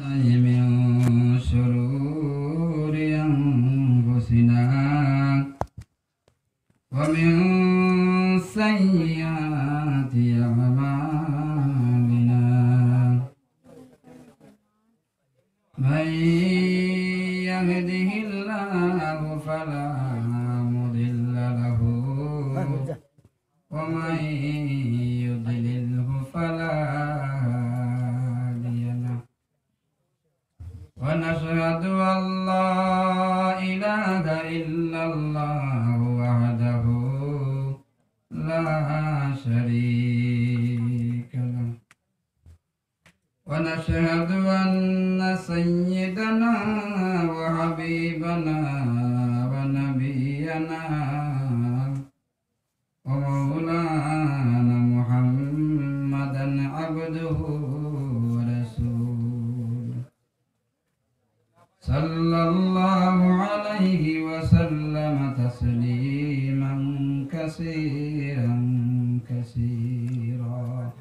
من شرور أنفسنا ومن سيئات أعمالنا من يهده الله فلا مضل له ومن يضلله فلا هادي له ونشهد أن لا إله إلا الله وحده لا شريك له ونشهد أن سيدنا وحبيبنا ونبينا ومولانا محمدا عبده ورسوله صلى الله عليه وسلم تسليما كثيرا كثيرا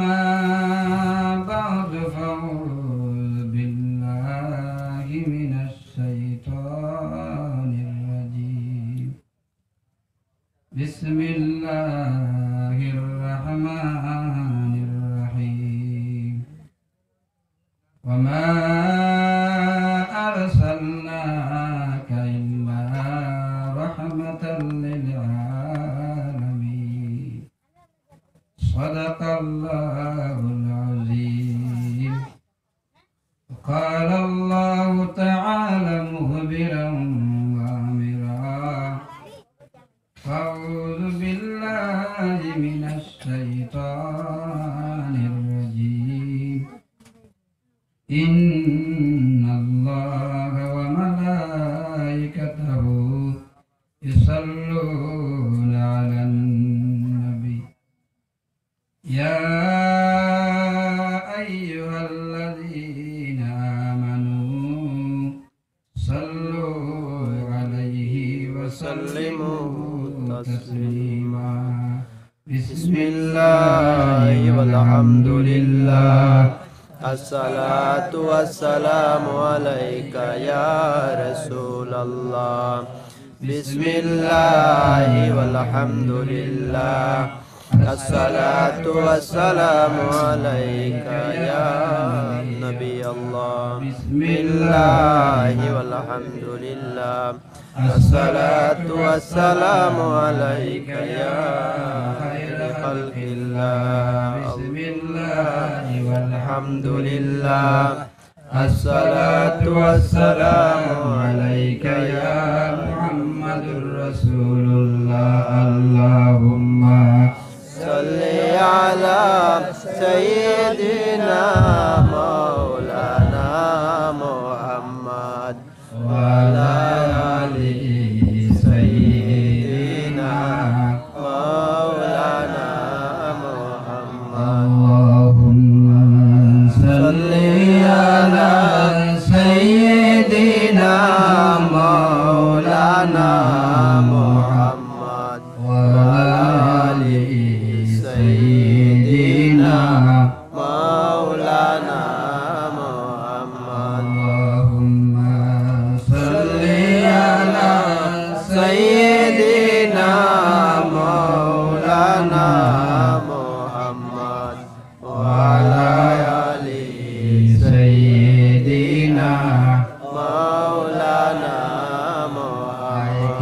أما بعد فأعوذ بالله من الشيطان الرجيم بسم الله الرحمن الرحيم وما أرسلناك إلا رحمة للعالمين صدق الله العظيم قال الله تعالى مخبرا وآمرا أعوذ بالله من الشيطان الرجيم إن الله وملائكته يصلون على النبي يا أيها الذين آمنوا صلوا عليه وسلموا تسليما بسم الله والحمد لله الصلاة والسلام عليك يا رسول الله بسم الله والحمد لله الصلاة والسلام عليك يا نبي الله بسم الله والحمد لله الصلاة والسلام عليك يا خير خلق الله بسم الله والحمد لله الصلاة والسلام عليك يا محمد رسول الله اللهم صل على سيدنا مولانا محمد وعلى آل سيدنا مولانا محمد اللهم صل على سيدنا مولانا محمد وعلى آل سيدنا مولانا محمد اللهم صل على سيدنا مولانا محمد وعلى آل سيدنا مولانا محمد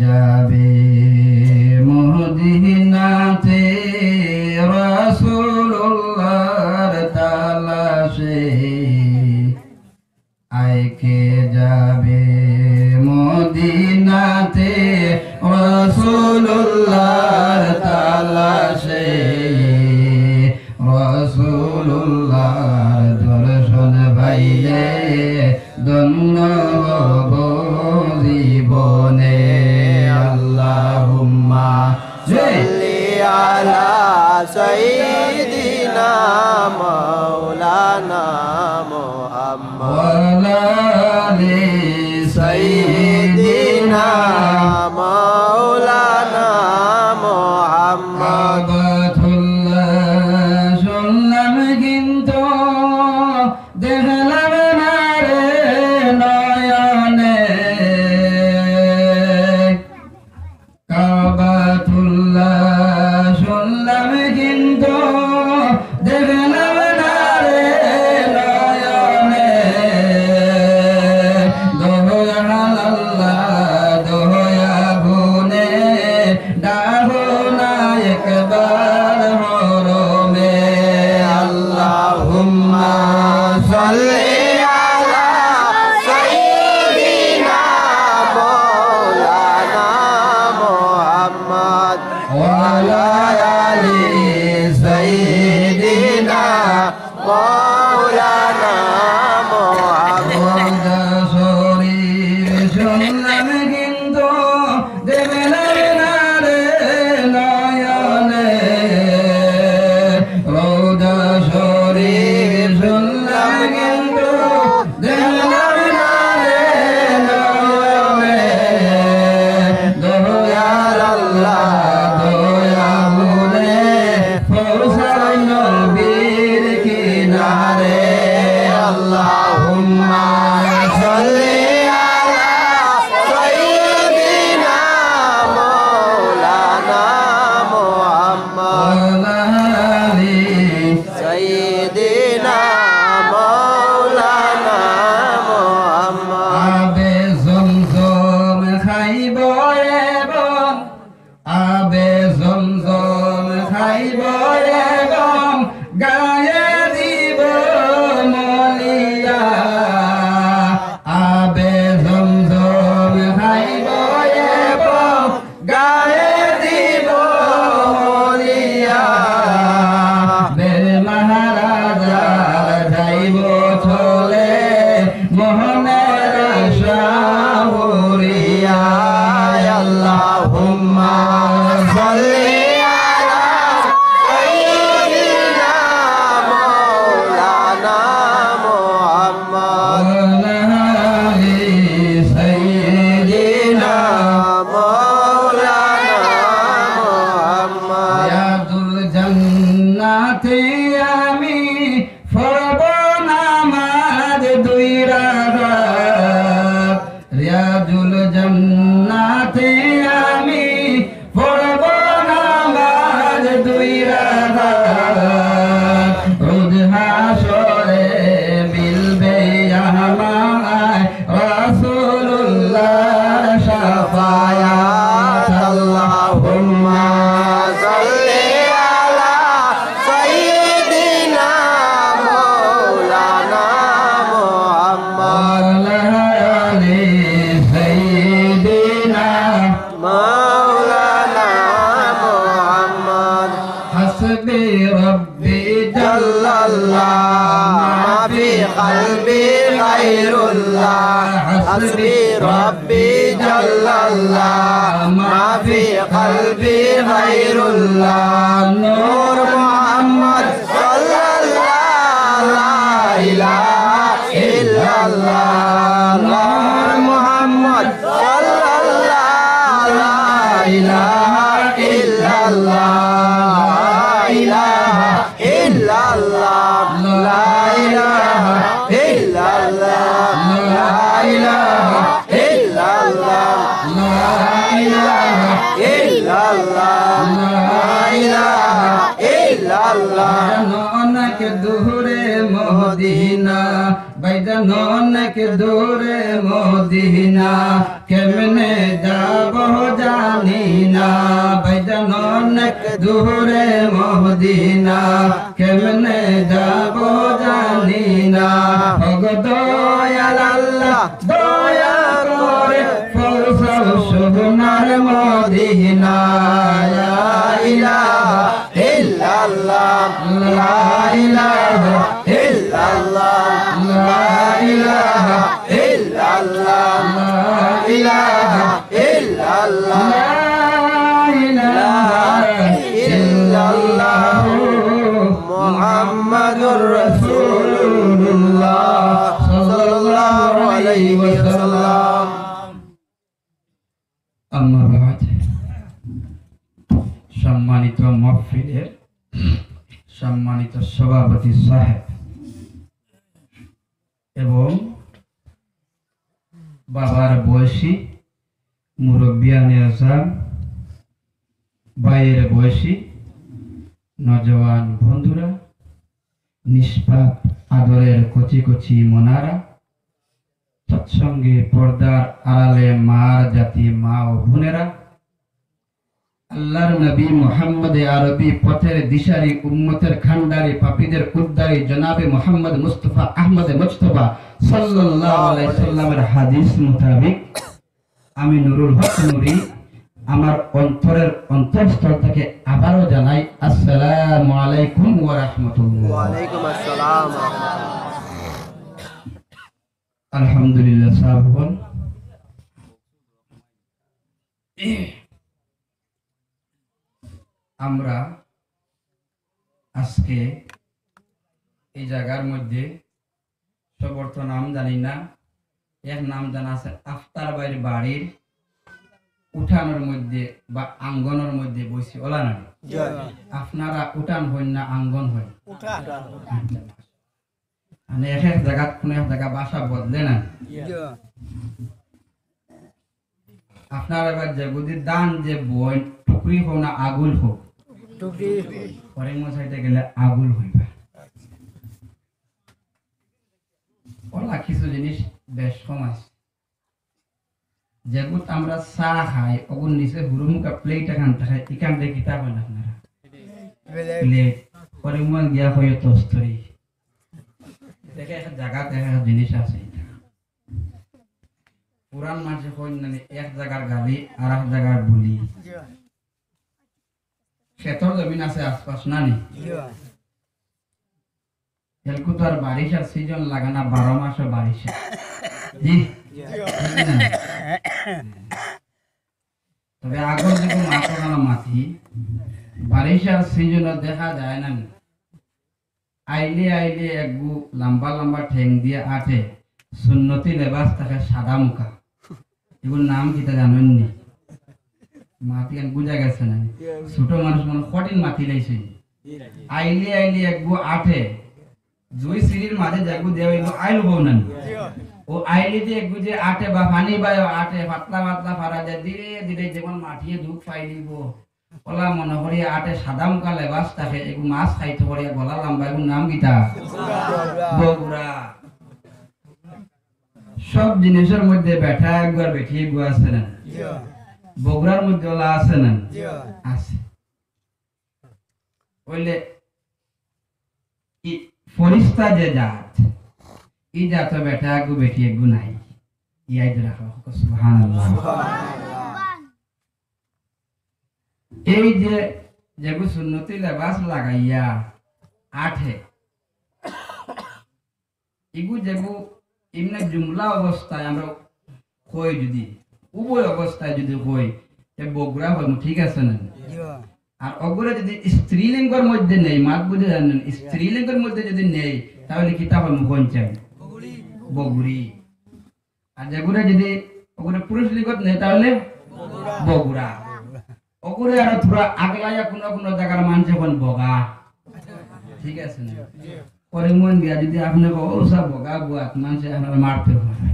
जाबे मोहदीनाते रसूलुल्लाह तलाशे आयके जाबे मोदीनाते रसूलुल्लाह तलाशे रसूलुल्लाह दर्शन पाइले धन्य हब জীবনে আল্লাহুম্মা সাল্লি আলা সাইয়্যিদিনা মাওলানা মুহাম্মদ ওয়া আলি সাইয়্যিদিনা মাওলানা মুহাম্মদ মৌলানা মোহাম্মদ শরীর শুনলাম কিন্তু দেবেলার নারে নয়নে রোজা শরীর শুনলাম কিন্তু দেবেলার নারে নয়নে দয়াল আল্লাহ দয়া মনে ফরসাই নবীর কিনারে আল্লাহুম্মা সাল্লি আলা সাইয়্যিদিনা মৌলানা মোহাম্মদ আলি সাইয়্যিদিনা মৌলানা মোহাম্মদ আবে জমজম খাইব এবং আবে জমজম খাইব এবং গায়ে দিব মলিয়া আবে জমজম খাইব এবং গায়ে দিব মলিয়া বের মহারাজা যাইব চলে মোহনের শাহুরিয়া আল্লাহুম্মা সাল্লি আলা সাইয়্যিদিনা মৌলানা মোহাম্মদ আলি সাইয়্যিদিনা মৌলানা মোহাম্মদ রিয়াদুল জান্নাতে আমি পড়ব নামাজ দুই রাকাত রিয়াদুল জান্নাতে আমি পড়ব নামাজ দুই রাকাত রোজ হাসরে মিলবে আমায় রাসূলুল্লাহর শাফায়াত আল্লাহুম্মা সাল্লি আলা সাইয়্যিদিনা মৌলানা মোহাম্মদ আলি সাইয়্যিদিনা মৌলানা মোহাম্মদ হাসবি রব্বি জাল্লাল্লাহ মা ফি কলবি গায়রুল্লাহ হাসবি রব্বি জাল্লাল্লাহ মা ফি কলবি গায়রুল্লাহ নূর মুহাম্মদ সাল্লাল্লাহ লা ইলাহা ইল্লাল্লাহ নূর মুহাম্মদ সাল্লাল্লাহ লা ইলাহা ইল্লাল্লাহ লা ইলাহা ইল্লাল্লাহ লা ইলাহা ইল্লাল্লাহ লা ইলাহা ইল্লাল্লাহ লা ইলাহা ইল্লাল্লাহ লা ইলাহা ইল্লাল্লাহ অনেক দূরে মদিনা বাইজান অনেক দূরে মদিনা কেমনে যাব জানি না বাইজান অনেক দূরে মদিনা কেমনে যাব জানি না ওগো দয়াল আল্লাহ দয়া করে ফরসাও সোনার মদিনা লা ইলাহা ইল্লাল্লাহ লা ইলাহা ইল্লাল্লাহ লা ইলাহা ইল্লাল্লাহ লা ইলাহা ইল্লাল্লাহ লা ইল্লাল্লাহ মুহাম্মাদুর রাসূলুল্লাহ সাল্লাল্লাহু আলাইহি ওয়াসাল্লাম আম্মা বাদ সম্মানিত মাহফিলের সম্মানিত সভাপতি সাহেব এবং বাবার বয়সী মুরব্বিয়ানে আজম ভাইয়ের বয়সী নজওয়ান বন্ধুরা নিষ্পাপ আদরের কচি কচি মনারা তৎসঙ্গে পর্দার আড়ালে মার জাতি মা ও বোনেরা আল্লাহর নবী মুহাম্মদ আরবি পথের দিশারি উম্মতের খান্ডারি পাপীদের উদ্ধারী জনাবে মুহাম্মদ মুস্তাফা আহমদ মুজতবা সাল্লাল্লাহু আলাইহি সাল্লামের হাদিস মোতাবেক আমি নুরুল হক নুরি আমার অন্তরের অন্তঃস্থল থেকে আবারও জানাই আসসালামু আলাইকুম ওয়া রাহমাতুল্লাহ। ওয়া আলাইকুম আসসালাম ওয়া রাহমাতুল্লাহ। আলহামদুলিল্লাহ সাহাবগণ, আমরা আজকে এই জায়গার মধ্যে সবর তো নাম জানি না, এক নাম জানা আছে আফতার ভাইয়ের বাড়ির উঠানের মধ্যে বা আঙ্গনের মধ্যে বসে ওলা না। আপনারা উঠান হইন না আঙ্গন হয়? মানে এক এক জায়গা কোন এক জায়গা বাসা বদলে না। আপনার এবার যে বুদ্ধি দান যে বই টুকরি হোক না আগুল হোক, পরে মশাইতে গেলে আগুল হইবা। ওলা কিছু জিনিস বেশ কম আছে, যেগুলো আমরা চা খাই ওগুলো নিচে হুরুমুকা প্লেট এখান খাই, এখান থেকে কিতাব হয় না আপনারা প্লেট পরে মন গিয়া হয়ে তস্তরি দেখে একটা জায়গা দেখা জিনিস আছে। পুরান মাঝে হই না এক জায়গার গালি আর এক জায়গার বুলি। ক্ষেতর জমিন আছে আশপাশ না নি, এলকু তো আর বারিশার সিজন লাগে না, 12 মাসে বারিশা। জি তবে আগর দিকে মাথানো মাটি বারিশার সিজনে দেখা যায় না। আইলে আইলে একগু লম্বা লম্বা ঠেং দিয়ে আঠে সুন্নতি লেবাস থাকে সাদা মুখা, এগুলোর নাম কিতা জানেন নি? মাটি বুঝা গেছে না, ছোট মানুষ মানে কঠিন মাটি লাইছে। আইলে আইলে একগু আঠে জুই সিঁড়ির মাঝে যাগু দেওয়া এগুলো আইল বউ না, ও আইলে যে একগু যে আঠে বা পানি বাই আঠে পাতলা পাতলা ফারা যায় ধীরে ধীরে যেমন মাটিয়ে দুঃখ পাই দিব ওলা মনে করি আটে সাদা মুখা লেবাস থাকে। এগু মাছ খাইতে পারে গলা লম্বা, এগুর নাম কিতা? বগুড়া। সব জিনিসের মধ্যে বেঠা একবার বেঠিয়ে গু আছে না, বগুড়ার মধ্যে ওলা আছে না? আছে। বললে ফরিস্তা যে জাত, এই জাত বেঠা গু বেঠিয়ে গু নাই। ইয়াদ রাখো সুবহানাল্লাহ। এই যে যেগু সুন্নতি লেবাস লাগাইয়া আঠে এগু যেগু এমনি জুমলা অবস্থায় আমরা কই, যদি উভয় অবস্থায় যদি কই বগুড়া হইম, ঠিক আছে না? আর অগুড়া যদি স্ত্রীলিঙ্গের মধ্যে নেই, মাত বুঝে জানেন, স্ত্রীলিঙ্গের মধ্যে যদি নেই তাহলে কিতাব হইম কোন চাই? বগুড়ি। আর যেগুলো যদি ওগুলো পুরুষ লিঙ্গত নেই তাহলে বগুড়া। ওগুলো আর থোড়া আগলাইয়া কোনো জায়গার মানুষ এখন বগা, ঠিক আছে না? পরে মন গিয়া যদি আপনাকে ও সব বগা বুয়াত মানুষ আপনার মারতে পারে।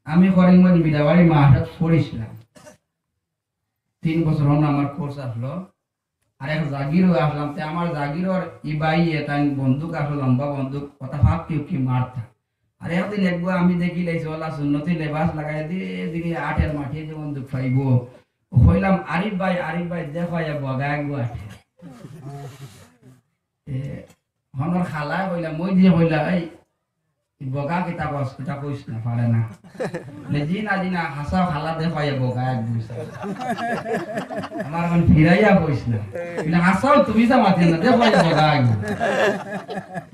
আমি করিমগঞ্জ বিদাবাড়ি মাহাত পড়েছিলাম, 3 বছর হল আমার কোর্স আসলো। আর এক জাগিরও আসলাম, তে আমার জাগিরর ইবাই তাই বন্দুক আসলো, লম্বা বন্দুক, কথা ভাব কেউ কি মারতা। আর একদিন একবার আমি দেখি লাইছি ওলা সুন্নতি লেবাস লাগাই দিয়ে দিকে আটের মাঠে যে বন্দুক পাইব। হইলাম আরিফ ভাই দেখো বগা একবার হনর খালা হইলাম, মই দিয়ে হইলা এই বগা কিতাব কিতা কইস না পারে না জি না হাসাও খালা দেখো বগা একদম আমার এখন ফিরাইয়া কইস না, হাসাও তুমি যা মাতি না দেখো বগা একদম।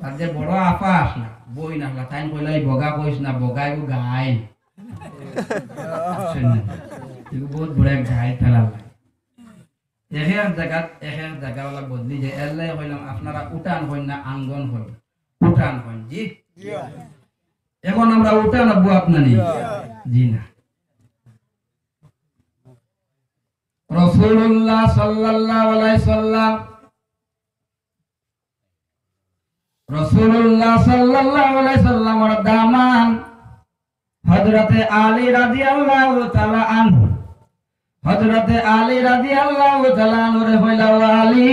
আর যে বড় আপা আসলা বই না তাই কইলা বগা কইস না, বগা এগু গাই বহুত বড় এক গাই ফেলাল। এক জায়গা বদলি যায়। এলাই হইলাম আপনারা উঠান হইন না আঙ্গন হইন? উঠান হইন। জি এখন আমরা উঠান আব্বু আপনার জি না। রাসূলুল্লাহ সাল্লাল্লাহু আলাইহি সাল্লাম, রাসূলুল্লাহ সাল্লাল্লাহু আলাইহি সাল্লামের দামান হযরতে আলী রাদিয়াল্লাহু তাআলা আনহু, হযরতে আলী রাদিয়াল্লাহু তাআলা আনহুরে হইলা আলী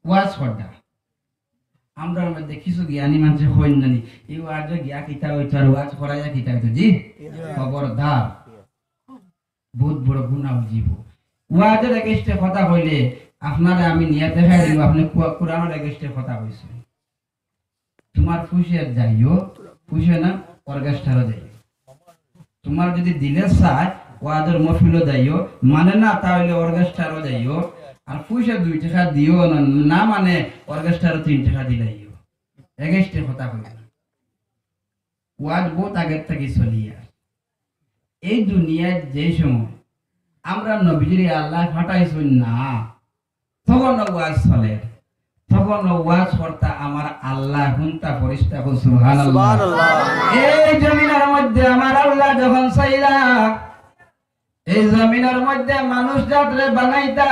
ওয়াজ করদা। আমরা মধ্যে কিছু জ্ঞানী মানুষ হইন নানি এই ওয়াজ গিয়া কিতা হইতো আর ওয়াজ করাইয়া কিতা হইতো? জি খবরদার, বহুত বড় গুনাহ হইব। ওয়াজের এগেইনস্টে কথা কইলে আপনারে আমি নিয়ে দেখাই দিব আপনি কোরআনের এগেইনস্টে কথা কইছেন। তোমার খুশিয়ার যাইও, খুশি না অর্কেস্ট্রারে যাইও, তোমার যদি দিলে চায় ওয়াদের মফিলও যাইও, মানে না তাহলে অর্কেস্ট্রারও যাইও, আর পয়সা 2 টাকা দিও না, না মানে অর্কেস্ট্রারও 3 টাকা দিলাইও। এগেস্টে কথা কইল ওয়াজ বহুত আগের থেকে চলিয়া। এই দুনিয়ায় যে সময় আমরা নবীজির আল্লাহ ফাটাইছুন না, তখন ওয়াজ চলে, তখন ওয়াজ করতা আমার আল্লাহ হুনতা ফরিস্তা কো সুবহানাল্লাহ। এই জমিনের মধ্যে আমার আল্লাহ যখন চাইলা, এই জমিনের মধ্যে মানুষ যাত্রে বানাইতা,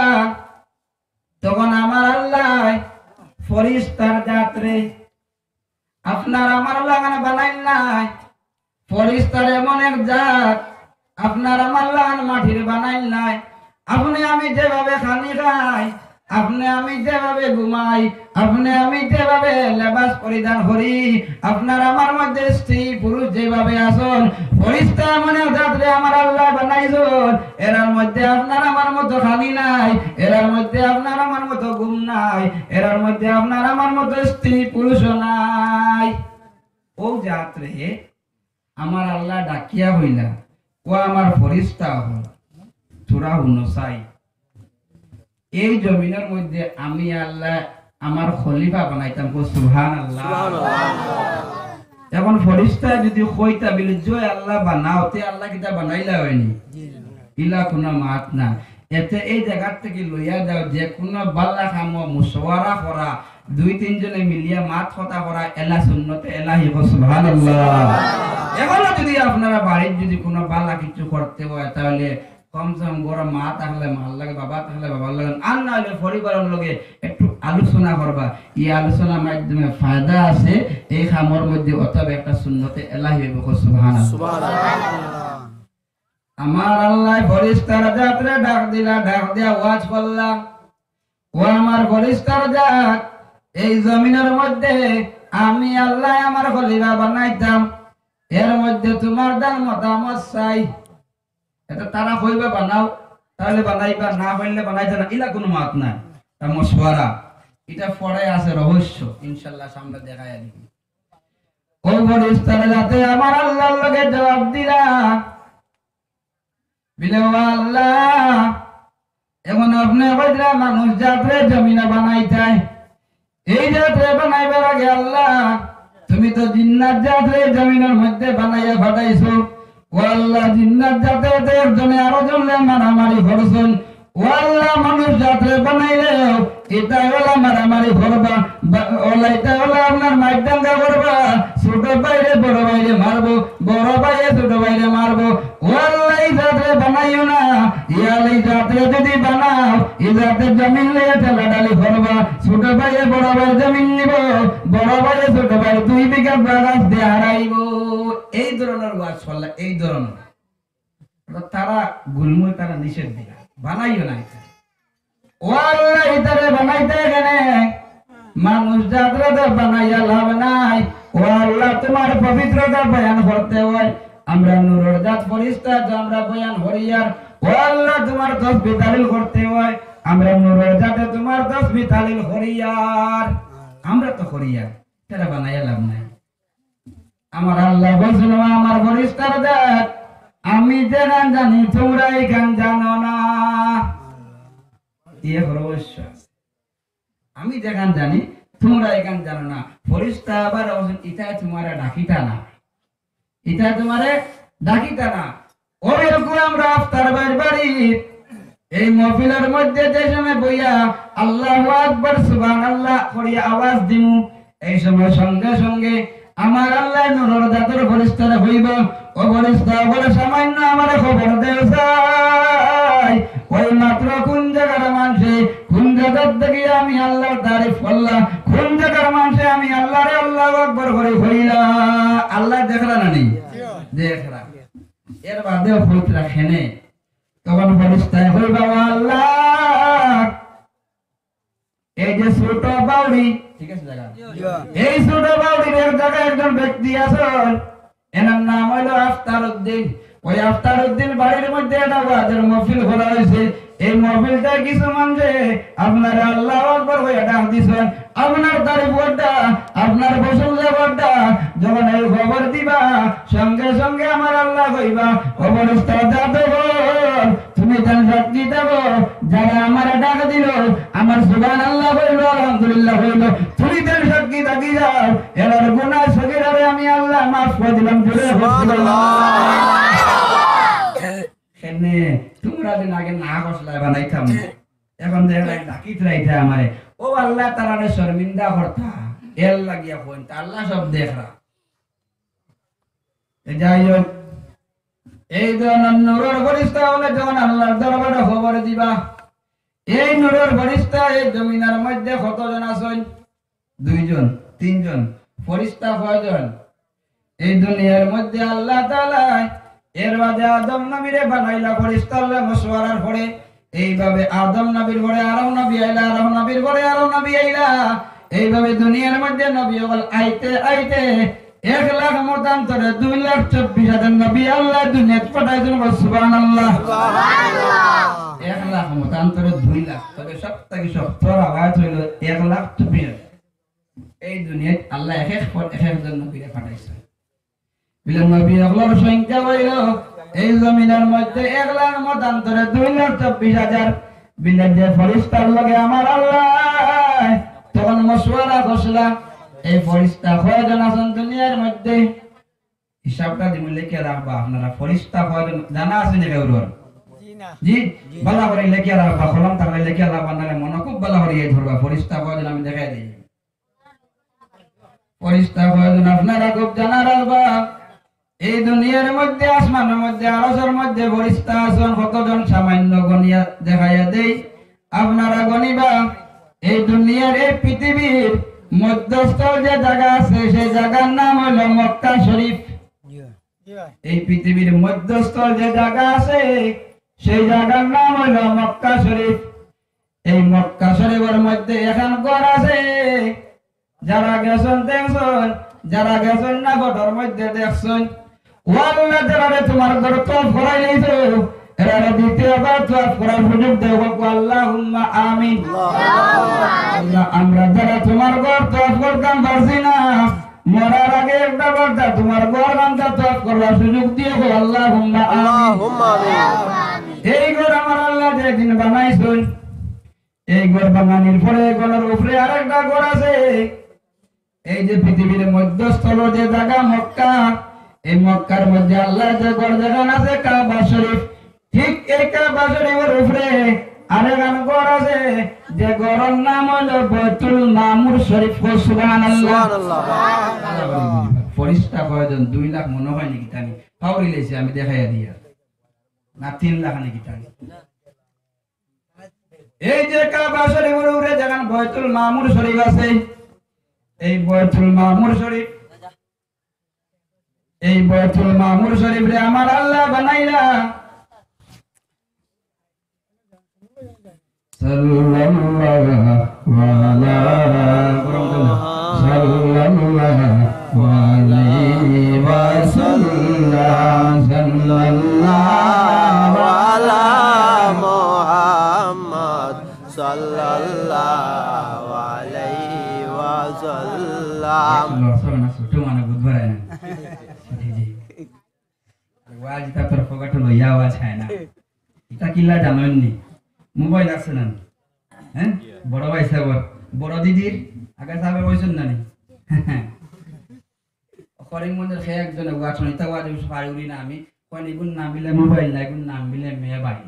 তখন আমার আল্লাহ ফরিস্তার যাত্রে আপনার আমার লাগান বানাইল নাই। ফরিস্তার এমন এক জাত আপনার আমার লাগান মাটির বানাইল নাই। আপনি আমি যেভাবে খানি খাই, আপনি আমি যেভাবে ঘুমাই, আপনি আমি যেভাবে লেবাস পরিধান করি, আপনার আমার মধ্যে স্ত্রী পুরুষ যেভাবে আসন, ফরিস্তা এমন এক জাতরে আমার আল্লাহ বানাইছেন, এরার মধ্যে আপনার আমার মতো খানি নাই, এরার মধ্যে আপনার আমার মতো ঘুম নাই, এরার মধ্যে আপনার আমার মতো স্ত্রী পুরুষ নাই। ও যাত্রে আমার আল্লাহ ডাকিয়া হইলা, ও আমার ফরিস্তা হল, তোরা হুনসাই এই জমিনের মধ্যে আমি আল্লাহ আমার খলিফা বানাইতাম। সুবহানাল্লাহ। এখন ফরিস্তা যদি কইতা বিলে জয় আল্লাহ বানাও, তে আল্লাহ কিটা বানাইলা হয়নি, ইলা কোনো মাত না। এতে এই জায়গা থেকে লইয়া যাও, যে কোনো বাল্লা কাম মুশওয়ারা করা, 2-3 জনে মিলিয়া মাত কথা করা, এলা সুন্নতে এলাহি। সুবহানাল্লাহ। এখনো যদি আপনারা বাড়ির যদি কোনো বাল্লা কিছু করতে হয়, তাহলে কমসে কম বড় মা থাকলে মার লাগে, বাবা থাকলে বাবার লাগে, আর না হলে পরিবারের লগে একটু আলোচনা করবা। এই আলোচনার মাধ্যমে ফায়দা আছে, এই খামর মধ্যে অতএব একটা সুন্নতে এলাহি হইব। সুবহানাল্লাহ। আমার আল্লাহ ফরিস্তার জাতরে ডাক দিলা, ডাক দিয়া ওয়াজ করলাম, ও আমার ফরিস্তার জাত, এই জমিনের মধ্যে আমি আল্লাহ আমার খলিফা বানাইতাম, এর মধ্যে তোমার দান মতামত চাই। এটা তারা কইবা বানাও, তাহলে বানাইবা, না হইলে বানাইতে না, ইলা কোনো মাত নাই, তা মশওয়ারা। এটা পড়ে আছে রহস্য, ইনশাআল্লাহ সামনে দেখায়া দিবি। ও ফরিস্তারা যাতে আমার আল্লাহর লগে জবাব দিলা, বিলে আল্লাহ এমন আপনি কইরা মানুষ যাত্রে জমিনে বানাইতাই, এই যাত্রে বানাইবার আগে আল্লাহ তুমি তো জিন্নাত যাত্রে জমিনের মধ্যে বানাইয়া ফাটাইছো। ও আল্লাহ জিন্নাত যাতে একজনে আরো জনলে মারামারি করছেন, ও আল্লাহ মানুষ যাত্রে বানাইলেও এটা হলো মারামারি করবা, ওলা এটা হলো আপনার মাইদাঙ্গা করবা, ছোট বাইরে বড় বাইরে মারবো, বড় বাইরে ছোট বাইরে মারবো। ও আল্লাহ এই যাত্রে বানাইও না, ইয়াল এই যাত্রে যদি বানাও, এই যাত্রে জমিন লিয়ে ঠেলাডালি করবা, ছোট বাইরে বড় বাইরে জমিন নিব, বড় বাইরে ছোট বাইরে 2 বিঘা বাগাস দিয়ে হারাইব। এই ধরনের ওয়াজ করলে, এই ধরনের তারা গুলমুল তারা নিষেধ দিলা, বানাইও না। ও আল্লাহ ইতারে বানাইতে গেলে মানুষ যাত্রাটা বানাইয়া লাভ নাই। ও আল্লাহ তোমার পবিত্রতা বয়ান করতে হয়, আমরা নূরের জাত ফরিস্তা, আমরা বয়ান হরিয়ার। ও আল্লাহ তোমার তাসবিহ তাহলিল করতে হয়, আমরা নূরের জাতে তোমার তাসবিহ তাহলিল হরিয়ার, আমরা তো হরিয়ার, তারা বানাইয়া লাভ নাই। আমার আল্লাহ বলছিল আমার ফরিস্তার জাত, আমি যে গান জানি তোমরা এই গান জানো না। আমি যে গান জানি তোমরা এই গান জানো না। ফরিস্তা আবার ইটা তোমার ডাকিতা না, ইটা তোমারে ডাকিতা না। ওরকম আমরা আফতার বাড়ি এই মহফিলের মধ্যে যে সময় বইয়া আল্লাহু আকবার সুবহানাল্লাহ করিয়া আওয়াজ দিমু, এই সময় সঙ্গে সঙ্গে আমার আল্লাহ নূরের জাতের ফরিস্তারা হইব। ও ফরিস্তা বলে সামান্য আমার খবর দেও চাই, ওই মাত্র কোন জায়গার মানুষে কোন জায়গার থেকে আমি আল্লাহর তারিফ করলাম, কোন জায়গার মানুষে আমি আল্লাহরে আল্লাহু আকবার করে হইলা। আল্লাহ দেখলা না নেই, দেখলা। এর বাদেও ফরিস্তা খেনে, তখন ফরিস্তায় হইবা আল্লাহ এই যে ছোট বাউরি, ঠিক আছে জায়গা, এই ছোট বাউরির এক জায়গায় একজন ব্যক্তি আছেন, এনার নাম হইল আফতার উদ্দিন। ওই আফতার উদ্দিন বাড়ির মধ্যে একটা ওয়াজের মাহফিল করা হয়েছে। এই মহফিলটা কিছু মানুষে আপনার আল্লাহু আকবার হয়ে ডাক দিছেন, আপনার তারিফটা আপনার প্রশংসাটা যখন এই খবর দিবা সঙ্গে সঙ্গে আমার আল্লাহ কইবা খবর দেব, তুমি যেন সাক্ষী দেব যারা আমার ডাক দিল আমার সুবহানাল্লাহ হইল আলহামদুলিল্লাহ হইল, তুমি যেন সাক্ষী থাকি যাও এর গুনাহ সগীরারে আমি আল্লাহ মাফ করে দিলাম। তোমরা দিন আগে না বসলাই বানাইতাম, এখন দেখলাই ডাকি রাইতে আমারে ও আল্লাহ তারারে শর্মিন্দা করতা এর লাগিয়া কইন আল্লাহ সব দেখরা। যাই হোক, এই ধরনের নূরের ফেরেশতা হলে যখন আল্লাহর দরবারে খবর দিবা, এই নূরের ফেরেশতা এই জমিনের মধ্যে কতজন আছেন? 2 জন 3 জন। ফেরেশতা কয়জন? এই দুনিয়ার মধ্যে আল্লাহ তাআলা এর বাদে আদম নবীরে বানাইলা ফেরেশতারে মশওয়ারার পরে, এইভাবে আদম নবীর পরে আরো নবী আইলা, আরো নবীর পরে আরো নবী আইলা, এইভাবে দুনিয়ার মধ্যে নবী হল আইতে আইতে 1 লাখ মতান্তরে 2,24,000 নবী আল্লাহ দুনিয়াতে পাঠাইছেন। সুবহানাল্লাহ সুবহানাল্লাহ। 1 লাখ মতান্তরে 2 লাখ, তবে সবথেকে সত্তর আওয়াজ হইল 1,24,000। এই দুনিয়ায় আল্লাহ এক একজন নবীরে পাঠাইছেন। বিলম্ব নবী আল্লাহর সংখ্যা হইল এই জমিনের মধ্যে 1 লাখ মতান্তরে 2,24,000। বিলের যে ফেরেশতার লগে আমার আল্লাহ তখন মশওয়ারা করছিলাম এই ফেরেশতা কয়জন আছেন দুনিয়ার মধ্যে, হিসাবটা দিমু লিখে রাখবা। আপনারা ফেরেশতা কয়জন জানা আছে না কেউ? জি ভালো করে লিখে রাখবা, কলম থাকলে লিখে রাখবা, নাহলে মনে খুব ভালো করে ধরবা। ফেরেশতা কয়জন আমি দেখাই দিই। ফেরেশতা কয়জন আপনারা খুব জানা রাখবা। এই দুনিয়ার মধ্যে আসমানের মধ্যে আরশের মধ্যে ফেরেশতা আছেন কতজন সামান্য গনিয়া দেখাইয়া দেই, আপনারা গনিবা। এই দুনিয়ার এই পৃথিবীর মধ্যস্থল যে জায়গা আছে সেই জায়গার নাম হলো মক্কা শরীফ। এই পৃথিবীর মধ্যস্থল যে জায়গা আছে সেই জায়গার নাম হলো মক্কা শরীফ। এই মক্কা শরীফের মধ্যে এখন ঘর আছে, যারা গেছেন দেখছেন, যারা গেছেন না ঘরের মধ্যে দেখছেন। ওয়াল্লাহ যারা তোমার ঘর তওয়াফ করাই লইছো এরা দ্বিতীয়বার তওয়াফ করার সুযোগ দেব। আল্লাহুম্মা আমিন। আল্লাহ আমরা যারা তোমার ঘর তওয়াফ করতাম পারছি না, মরার আগে একটা বার তোমার ঘর আমরা তওয়াফ করার সুযোগ দিও। আল্লাহুম্মা আমিন। এই ঘর আমার আল্লাহ যেদিন বানাইছেন, এই ঘর বানানোর পরে ঘরের উপরে আরেকটা ঘর আছে। এই যে পৃথিবীর মধ্যস্থল যে জায়গা মক্কা, এই মক্কার মধ্যে আল্লাহ যে ঘর যেখানে আছে কাবা শরীফ, ঠিক এই কাবা শরীফের উপরে আরেকখান ঘর আছে যে ঘরের নাম হলো বাইতুল মামুর শরীফ। সুবহানাল্লাহ সুবহানাল্লাহ। ফেরেশতা কয়জন? 2 লাখ মনে হয় নাকি জানি, পাউরি লইছে আমি দেখাইয়া দিয়া না 3 লাখ নাকি জানি। এই যে কাবা শরীফের উপরে যেখানে বাইতুল মামুর শরীফ আছে, এই বাইতুল মামুর শরীফ, এই বাইতুল মামুর শরীফ রে আমার আল্লাহ বানাইলা। সাল্লাল্লাহু আলাইহি ওয়াসাল্লাম। সাল্লাল্লাহু আলা মুহাম্মদ সাল্লাল্লাহু আলাইহি ওয়াসাল্লাম। ছোট মানে বুধবার না ওয়াজ তা তোর ফগাটো লইয়া আওয়াজ হয় না। এটা কিলা জানেন নি? মোবাইল আছে না? হ্যাঁ, বড় ভাই সাহেব বড় দিদির আগে সাহেব হইছেন না নি? করিম মন্দির খেয়ে একজনে ওয়াজ শুনিতা ওয়াজ পারি না আমি কোন ইগুন নাম বিলে মোবাইল না, ইগুন নাম বিলে মেয়ে ভাই,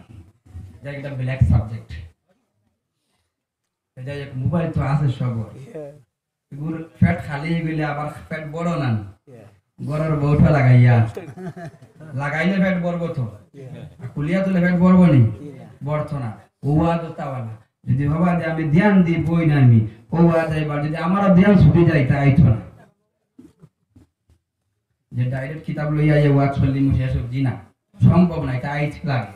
যা একটা ব্ল্যাক সাবজেক্ট। এটা এক মোবাইল তো আছে সব, এগুর ফ্যাট খালি গেলে আবার ফ্যাট বড় না, গরর বউটা লাগাইলে ফ্যাট বড়ব তো, কুলিয়া তুলে ফ্যাট বড়ব নি, বড়তো না। ওয়া তো তাওয়ালা যদি ভাবা যে আমি ধ্যান দিই বই না আমি ওয়া যাইবার, যদি আমারও ধ্যান ছুটে যায় তা আইতো না। যে ডাইরেক্ট কিতাব লইয়া যে ওয়াজ চললি মুছে সব জি না, সম্ভব না, এটা আইত লাগে।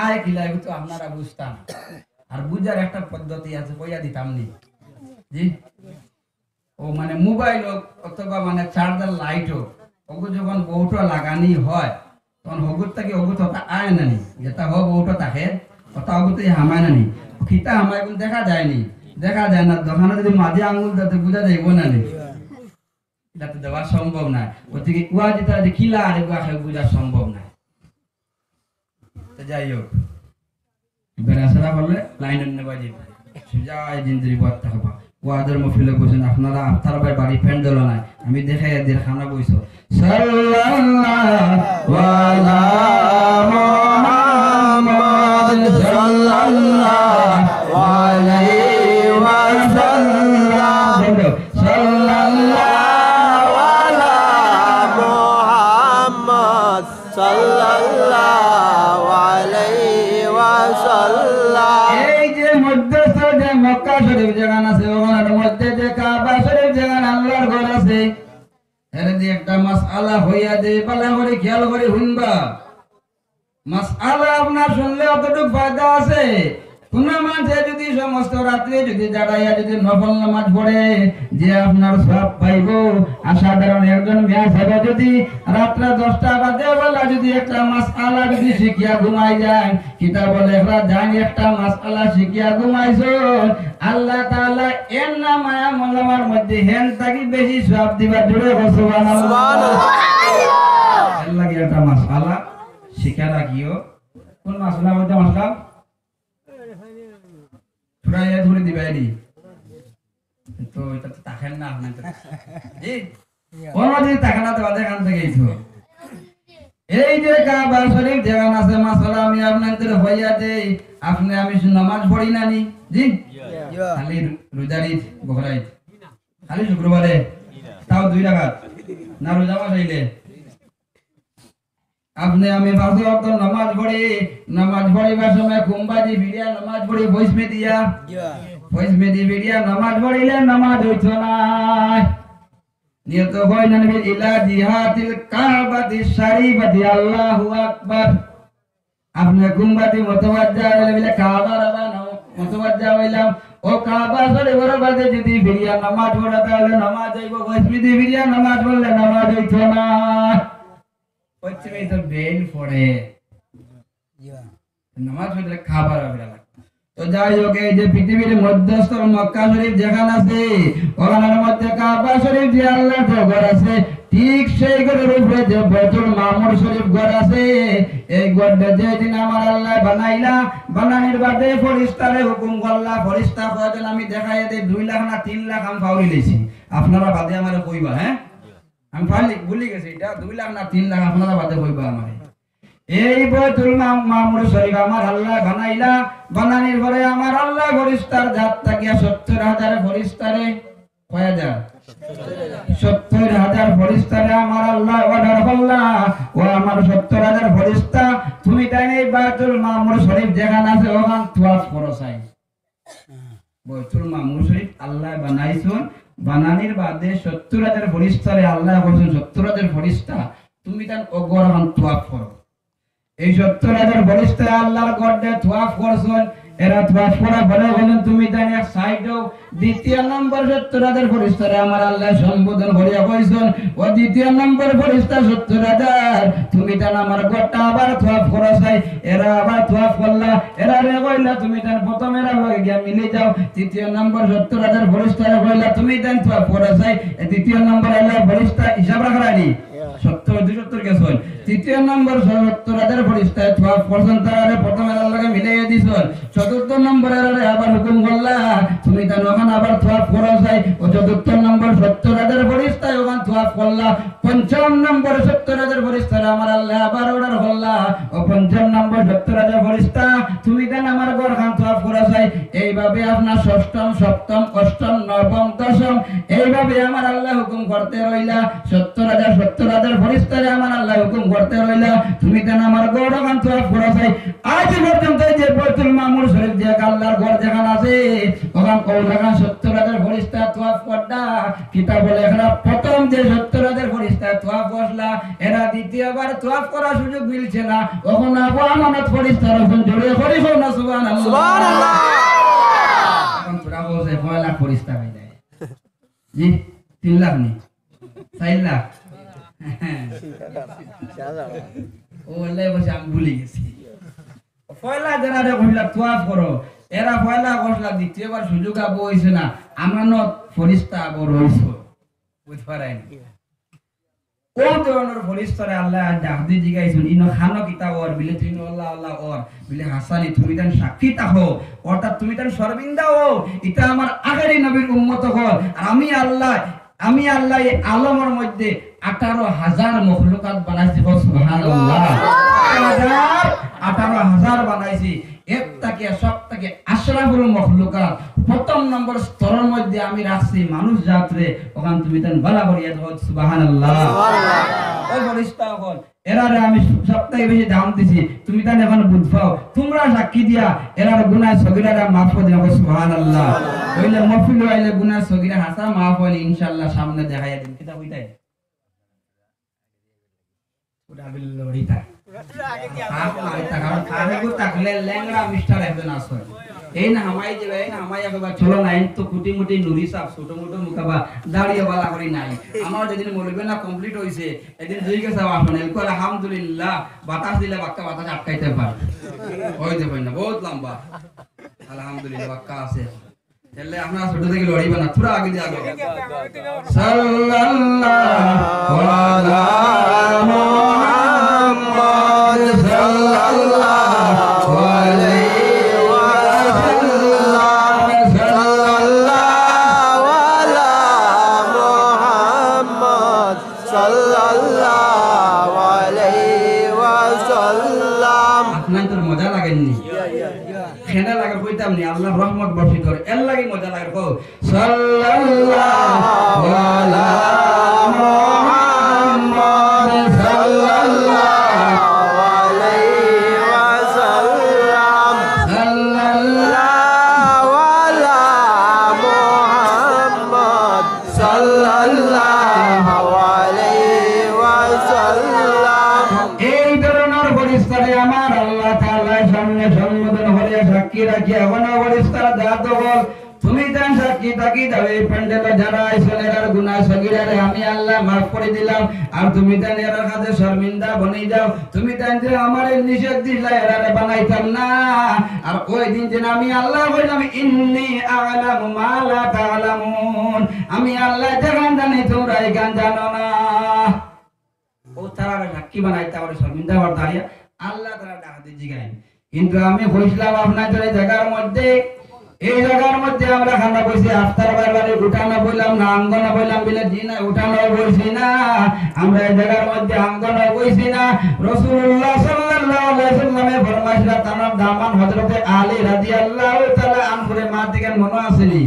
আয় কি লাগে তো আপনারা বুঝতাম, আর বুঝার একটা পদ্ধতি আছে, কইয়া দিতাম নি জি। ও মানে মোবাইল হোক অথবা মানে চার্জার লাইট হোক, ওকে যখন বউটা লাগানি হয় তখন হগুত থাকি হগুত হতা আয় নানি যেটা হোক ওটা থাকে কথা হগুতে হামায় নানি খিতা হামায় কিন্তু দেখা যায়নি দেখা যায় না দোকানে যদি মাঝে আঙ্গুল তাতে বোঝা যাইব না নি এটা তো দেওয়া সম্ভব না ওদিকে কুয়া যেটা যে খিলা আর কুয়া খেয়ে বোঝা সম্ভব না তো যাই হোক বেড়াশারা করলে লাইন নেবাজি সুজায় জিন্দিরি বাদ থাকবা ওয়াদের মফিলে বসেন আপনারা আপনার বাড়ি প্যান্ডেল নাই আমি দেখে এদের খানা বইছো সাল্লাল্লাহু আলা মুহাম্মদ সাল্লাল্লাহু আলাইহি ওয়াসাল্লাম সাল্লাল্লাহু আলা মুহাম্মদ সাল্লাল্লাহু আলাইহি ওয়াসাল্লাম এই যে মধ্যস্থ যে মক্কা শরীফ জায়গা আছে ওখানের মধ্যে যে কাবা শরীফ জায়গা আল্লাহর ঘর আছে এর যে একটা মাসআলা হইয়া যে ভালো করে খেয়াল করে শুনবা মাসআলা আপনার শুনলে অতটুকু ফায়দা আছে কোন মানুষে যদি সমস্ত রাত্রে যদি দাঁড়াইয়া যদি নফল নামাজ পড়ে যে আপনার সব পাইব সাধারণ একজন মেয়া সাহেব যদি রাত্রে 10টা বাজে বেলা যদি একটা মাসআলা যদি শিখিয়া ঘুমাই যায় কিতা বলে এরা জানি একটা মাসআলা শিখিয়া ঘুমাইছো আল্লাহ তাআলা এর নামায়া আমলের মধ্যে হেন থাকি বেশি সওয়াব দিবা জুড়ে সুবহানাল্লাহ এর লাগি একটা মাসআলা শিখা রাখিও কোন মাসআলা বলতে মাসআলা প্রায় ধরে দিবাইনি তো এটা তো তাকেন না আপনি জি ওরমাদি তাকানা তো বাদে কান থেকে এইতো এই যে কাবা শরীফ জায়গা আছে মাসালা আমি আপনাদের হইয়া দেই আপনি আমি নামাজ পড়ি নানি জি খালি রোজারি বকরাই খালি শুক্রবারে তাও 2 রাকাত না রোজা মাস হইলে আপনি আমি পাঁচ ওয়াক্ত নামাজ পড়িবার সময় কুম্বাজি ভিড়িয়া নামাজ পড়ি ভয়েস মে ভিড়িয়া নামাজ পড়িলে নামাজ হইতো না নিয়ত হয় না নবী ইলা জিহাতিল কাবাতি শরীফতি আল্লাহু আকবার আপনি কুম্বাজি মুতাওয়াজ্জা হইলে কাবার মুতাওয়াজ্জা হইলাম ও কাবা শরীফের বাদে যদি ভিড়িয়া নামাজ পড়া তাহলে নামাজ হইব ভয়েস মে ভিড়িয়া নামাজ পড়লে নামাজ হইতো না পশ্চিমে তো বেল পড়ে নামাজ পড়লে খাবার হবে না তো যাই হোক এই যে পৃথিবীর মধ্যস্থ মক্কা শরীফ যেখানে আছে ওখানের মধ্যে কাবা শরীফ যে আল্লাহর ঘর আছে ঠিক সেই ঘরের উপরে যে বাইতুল মামুর শরীফ ঘর আছে এই ঘরটা যেদিন আমার আল্লাহ বানাইলা বানানির বাদে ফেরেশতারে হুকুম করলা ফেরেশতা কয়জন আমি দেখাই দেই 2 লাখ না 3 লাখ আমি পাউরি লইছি আপনারা বাদে আমারে কইবা হ্যাঁ আমি ভুলি গেছি এটা 2 লাখ না 3 লাখ আপনারা বাদে কইবা আমারে এই বাইতুল মামুর শরীফ আমার আল্লাহ বানাইলা বানানির পরে আমার আল্লাহ ফেরেশতার জাত তাকিয়া 70000 ফেরেশতারে কয় হাজার 70000 ফেরেশতারে আমার আল্লাহ অর্ডার করলা ও আমার 70000 ফেরেশতা তুমি তাই এই বাইতুল মামুর শরীফ যেখানে আছে ওখান তোয়াফ করো চাই বাইতুল মামুর শরীফ আল্লাহ বানাইছুন বানানির বাদে 70000 ফেরেশতারে আল্লাহ বলেন 70000 ফেরেশতা তুমি তান ওগরখান তোয়াফ করো এই 70000 ফেরেশতা আল্লাহর গডে তোয়াফ করছন এরা তোয়াফ করা বলে বলেন তুমি তান এক সাইডও দ্বিতীয় নম্বর 70000 ফেরেশতারে আমার আল্লাহ সম্বোধন করিয়া কইছন ও দ্বিতীয় নম্বর ফেরেশতা 70000 তুমি তান আমার গডটা আবার তোয়াফ করো চাই এরা আবার তোয়াফ করলা এরা রে কইলা তুমি তান প্রথমের লগে গিয়া মিলে যাও তৃতীয় নম্বর 70000 ফেরেশতারে কইলা তুমি তান তোয়াফ করো চাই তৃতীয় নম্বর আল্লাহ ফেরেশতা হিসাব রাখরানি 70 গেছন তৃতীয় নম্বর 70000 ফেরেশতা তোয়াফ করছন তারে প্রথমের লগে মিলাইয়া দিছন চতুর্থ নম্বরের আবার হুকুম করলা তুমি তান ওখানে আবার তোয়াফ করো চাই ও চতুর্থ নম্বর 70000 ফেরেশতা ওখানে তোয়াফ করলা পঞ্চম নম্বর 70000 ফেরেশতা আমার আল্লাহ আবার অর্ডার করলা ও পঞ্চম নম্বর 70000 ফেরেশতা তুমি তান আমার ঘর খান তোয়াফ করো চাই এইভাবে আপনার ষষ্ঠম সপ্তম অষ্টম নবম দশম এইভাবে আমার আল্লাহ হুকুম করতে রইলা 70000 ফেরেশতারে আমার আল্লাহ হুকুম করতে রইলা তুমি তান আমার ঘর খান তোয়াফ করো চাই আজ পর্যন্ত যে বাইতুল মামুর শরীফ যে আল্লাহর ঘর যেখানে আছে ওখান ওখানে 70000 ফেরেশতা তোয়াফ করডা কিতাব বলে এখানে প্রথম যে 70000 ফেরেশতা তোয়াফ করলা এরা দ্বিতীয়বার তোয়াফ করার সুযোগ মিলছে না ওখান আবু আমানত ফেরেশতা রকম জোরে করি না সুবহানাল্লাহ সুবহানাল্লাহ এখন তোরা বলছে 9 লাখ ফেরেশতা হয়ে যায় জি 3 লাখ নি 4 লাখ ও আল্লাহ বসে আমি ভুলে গেছি পয়লা যারা কইলা তোয়াফ করো এরা পয়লা কইলা দ্বিতীয়বার সুযোগ আবো হইছে না আমানত ফরিস্তা আবো রইছো বুঝ পারাই কোন ধরনের ফরিস্তারে আল্লাহ ডাকদি জিগাইছেন ইনো খানো কিতাব ওর বিলে তুই আল্লাহ আল্লাহ ওর বিলে হাসানি তুমি তান সাক্ষী তাহো অর্থাৎ তুমি তান শর্মিন্দা হও এটা আমার আগেরই নবীর উম্মত হল আর আমি আল্লাহ এই আলমের মধ্যে 18,000 মখলুকাত বানাইছি সুবহানাল্লাহ 18,000 বানাইছি একটাকে সবটাকে আশরাফুল মখলুকাত প্রথম নম্বর স্তরের মধ্যে আমি রাখছি মানুষ জাতরে ওখান তুমি তান বালা করিয়া দাও সুবহানাল্লাহ ওই ফেরেশতা হল এরারে আমি সবথেকে বেশি দাম দিছি তুমি তান এখন বুঝাও তোমরা সাক্ষী দিয়া এরার গুনাহ সগীরারা মাফ করে দাও সুবহানাল্লাহ কইলে মাফুল হইলে গুনাহ সগীরা হাসা মাফ হইলে ইনশাআল্লাহ সামনে দেখাইয়া দিন কিতাব হইতাই পুরা বিল্লাহিতা এই না হামাই যাবে এই না হামাই একবার চলো নাই তো কুটি মুটি নুরি সাপ ছোট মোটো মুকাবা দাঁড়িয়ে বালা করি নাই আমার যেদিন মলবে না কমপ্লিট হইছে এদিন দুই গেছে আপনার আলহামদুলিল্লাহ বাতাস দিলে বাক্কা বাতাস আটকাইতে পারে ওই যে না বহুত লম্বা আলহামদুলিল্লাহ বাক্কা আছে তাহলে আমরা ছোট থেকে লড়িবা না পুরো আগে যাবে সাল্লাল্লাহু আলা মুহাম্মদ সাল্লাল্লাহু আলাইহি ওয়াসাল্লাম সাল্লাল্লাহু আলা মুহাম্মদ সাল্লাল্লাহু আলাইহি ওয়াসাল্লাম আপনাদের মজা লাগেনি খেলা লাগা কইতাম নি আল্লাহ রহমত বর্ষিত করে এর লাগি মজা লাগে কও সাল্লাল্লাহু আলা মুহাম্মদ সাল্লাল্লাহু আলাইহি ওয়াসাল্লাম সাল্লাল্লাহু আলা মুহাম্মদ সাল্লাল্লাহু আলাইহি ওয়াসাল্লাম এই ধরনের পরিস্থিতি আমার আল্লাহ তাআলার সামনে সম্বোধন হলে সাক্ষী রাখি এখন পরিস্থিতি দাঁত বল তুমি দেন সাক্ষী থাকি দাও এই প্যান্ডেলে যারা আইছেন এর গুনাহ সগীরারে আমি আল্লাহ মাফ করে দিলাম আর তুমি দেন এর কাছে শর্মিন্দা বনে যাও তুমি দেন যে আমারে নিষেধ দিলা এরারে বানাইতাম না আর ওই দিন যে আমি আল্লাহ কইলাম ইন্নী আ'লামু মা লা তা'লামুন আমি আল্লাহ জানেন জানি তোমরা এই গান জানো না ও তারা সাক্ষী বানাইতে পারে শর্মিন্দা হওয়ার দাঁড়িয়ে আল্লাহ তারা ডাকতে জিগায় কিন্তু আমি কইছিলাম আপনাদের এই জায়গার মধ্যে আমরা খানা বসে আফতার বারবারে উঠানো বললাম না আঙ্গনা বললাম বলে জি না উঠানো বলছি না আমরা এই জায়গার মধ্যে আঙ্গনা বসি না রাসূলুল্লাহ সাল্লাল্লাহু আলাইহি ওয়াসাল্লামের ফরমাইশরা তামাম দামান হযরতে আলী রাদিয়াল্লাহু তাআলা আনহুরে মা থেকে মনে আসেনি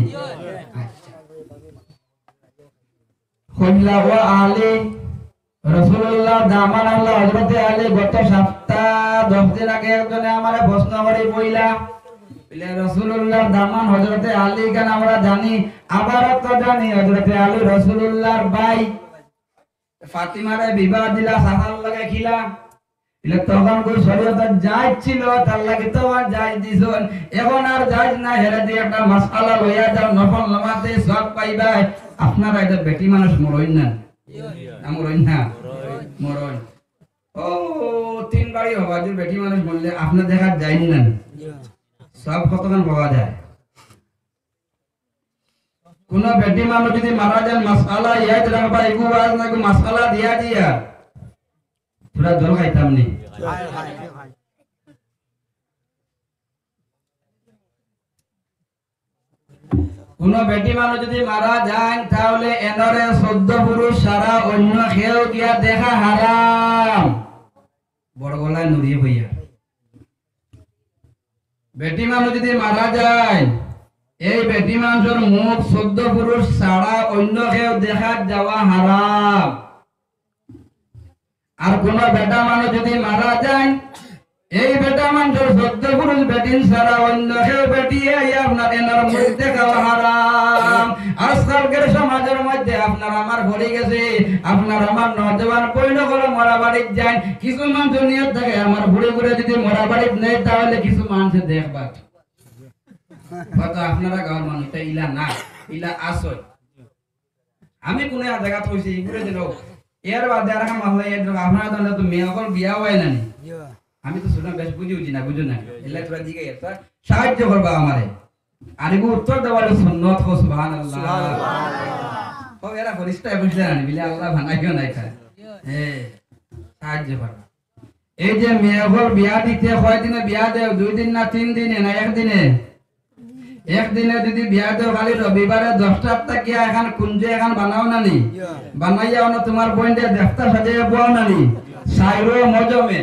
কইলা ও আলী রাসূলুল্লাহ দামান আল্লাহ হযরতে আলী গত সপ্তাহ 10 দিন আগে একজনে আমারে প্রশ্ন করে বইলা বলে রাসূলুল্লাহ দামান হযরতে আলী কেন আমরা জানি আবার তো জানি হযরতে আলী রাসূলুল্লাহর ভাই ফাতিমারে বিবাহ দিলা সাহাল লাগে খিলা বলে তখন কই শরীয়তে জায়েজ ছিল তার লাগে তো আর জায়েজ দিছন এখন আর জায়েজ না হেরে দিয়ে একটা মাসআলা লইয়া যাও নফল নামাজে সওয়াব পাইবা আপনারা এটা বেটি মানুষ মরইন না মরইন না মরইন ও তিন বাড়ি হবাজুর বেটি মানুষ বললে আপনি দেখা যায়নি না সব কতক্ষণ পাওয়া যায় কোন বেটি মানুষ যদি মারা যান মাসআলা ইয়াদ রাখবা এগু আজ না মাসআলা দিয়া দিয়া পুরা জল খাইতাম নি কোন বেটি মানুষ যদি মারা যায় তাহলে এনরে 14 পুরুষ সারা অন্য কেউ গিয়া দেখা হারাম বড় গলায় নুরিয়ে হইয়া বেটি মানুষ যদি মারা যায় এই বেটি মানুষের মুখ 14 পুরুষ ছাড়া অন্য কেউ দেখা যাওয়া হারাম আর কোন বেটা মানুষ যদি মারা যায় এই বেটা মানুষের 14 পুরুষ বেটিন ছাড়া অন্য কেউ বেটিয়ে আপনার এনার মুখ দেখা হারাম আজকালকার সমাজের মধ্যে আপনার আমার ভরে গেছে আপনার আমার নজওয়ান কইল করে মরা বাড়ির যায় কিছু মানুষ নিয়ত থাকে আমার ঘুরে ঘুরে যদি মরা বাড়ির নেই তাহলে কিছু মানুষ দেখবা হয়তো আপনারা গাঁর মানুষ ইলা না ইলা আসয় আমি কোন জায়গা হইছি ঘুরে দিল এর বাদে আর কাম হলো এর আপনারা তো মেয়ে সকল বিয়া হয় না নি আমি তো শুনলাম বেশ বুঝি না বুঝুন না এলে তোরা দিকে একটা সাহায্য করবা আমারে আর এগো উত্তর দেওয়ার সুন্নত হো সুবহানাল্লাহ ও এরা ফরিস্তা বুঝলে না বিলে আল্লাহ ভাঙাইও নাই খায় সাহায্য করবা এই যে মেয়ে সকল বিয়া দিতে কয়দিনে বিয়া দেও 2 দিন না 3 দিনে না একদিনে একদিনে যদি বিয়া দেও খালি রবিবারে 10টা টাকা এখন কুঞ্জে এখন বানাও না নি বানাইয়া না তোমার বইন্ডে দেফতা সাজিয়ে বাও না নি সাইরো মজমে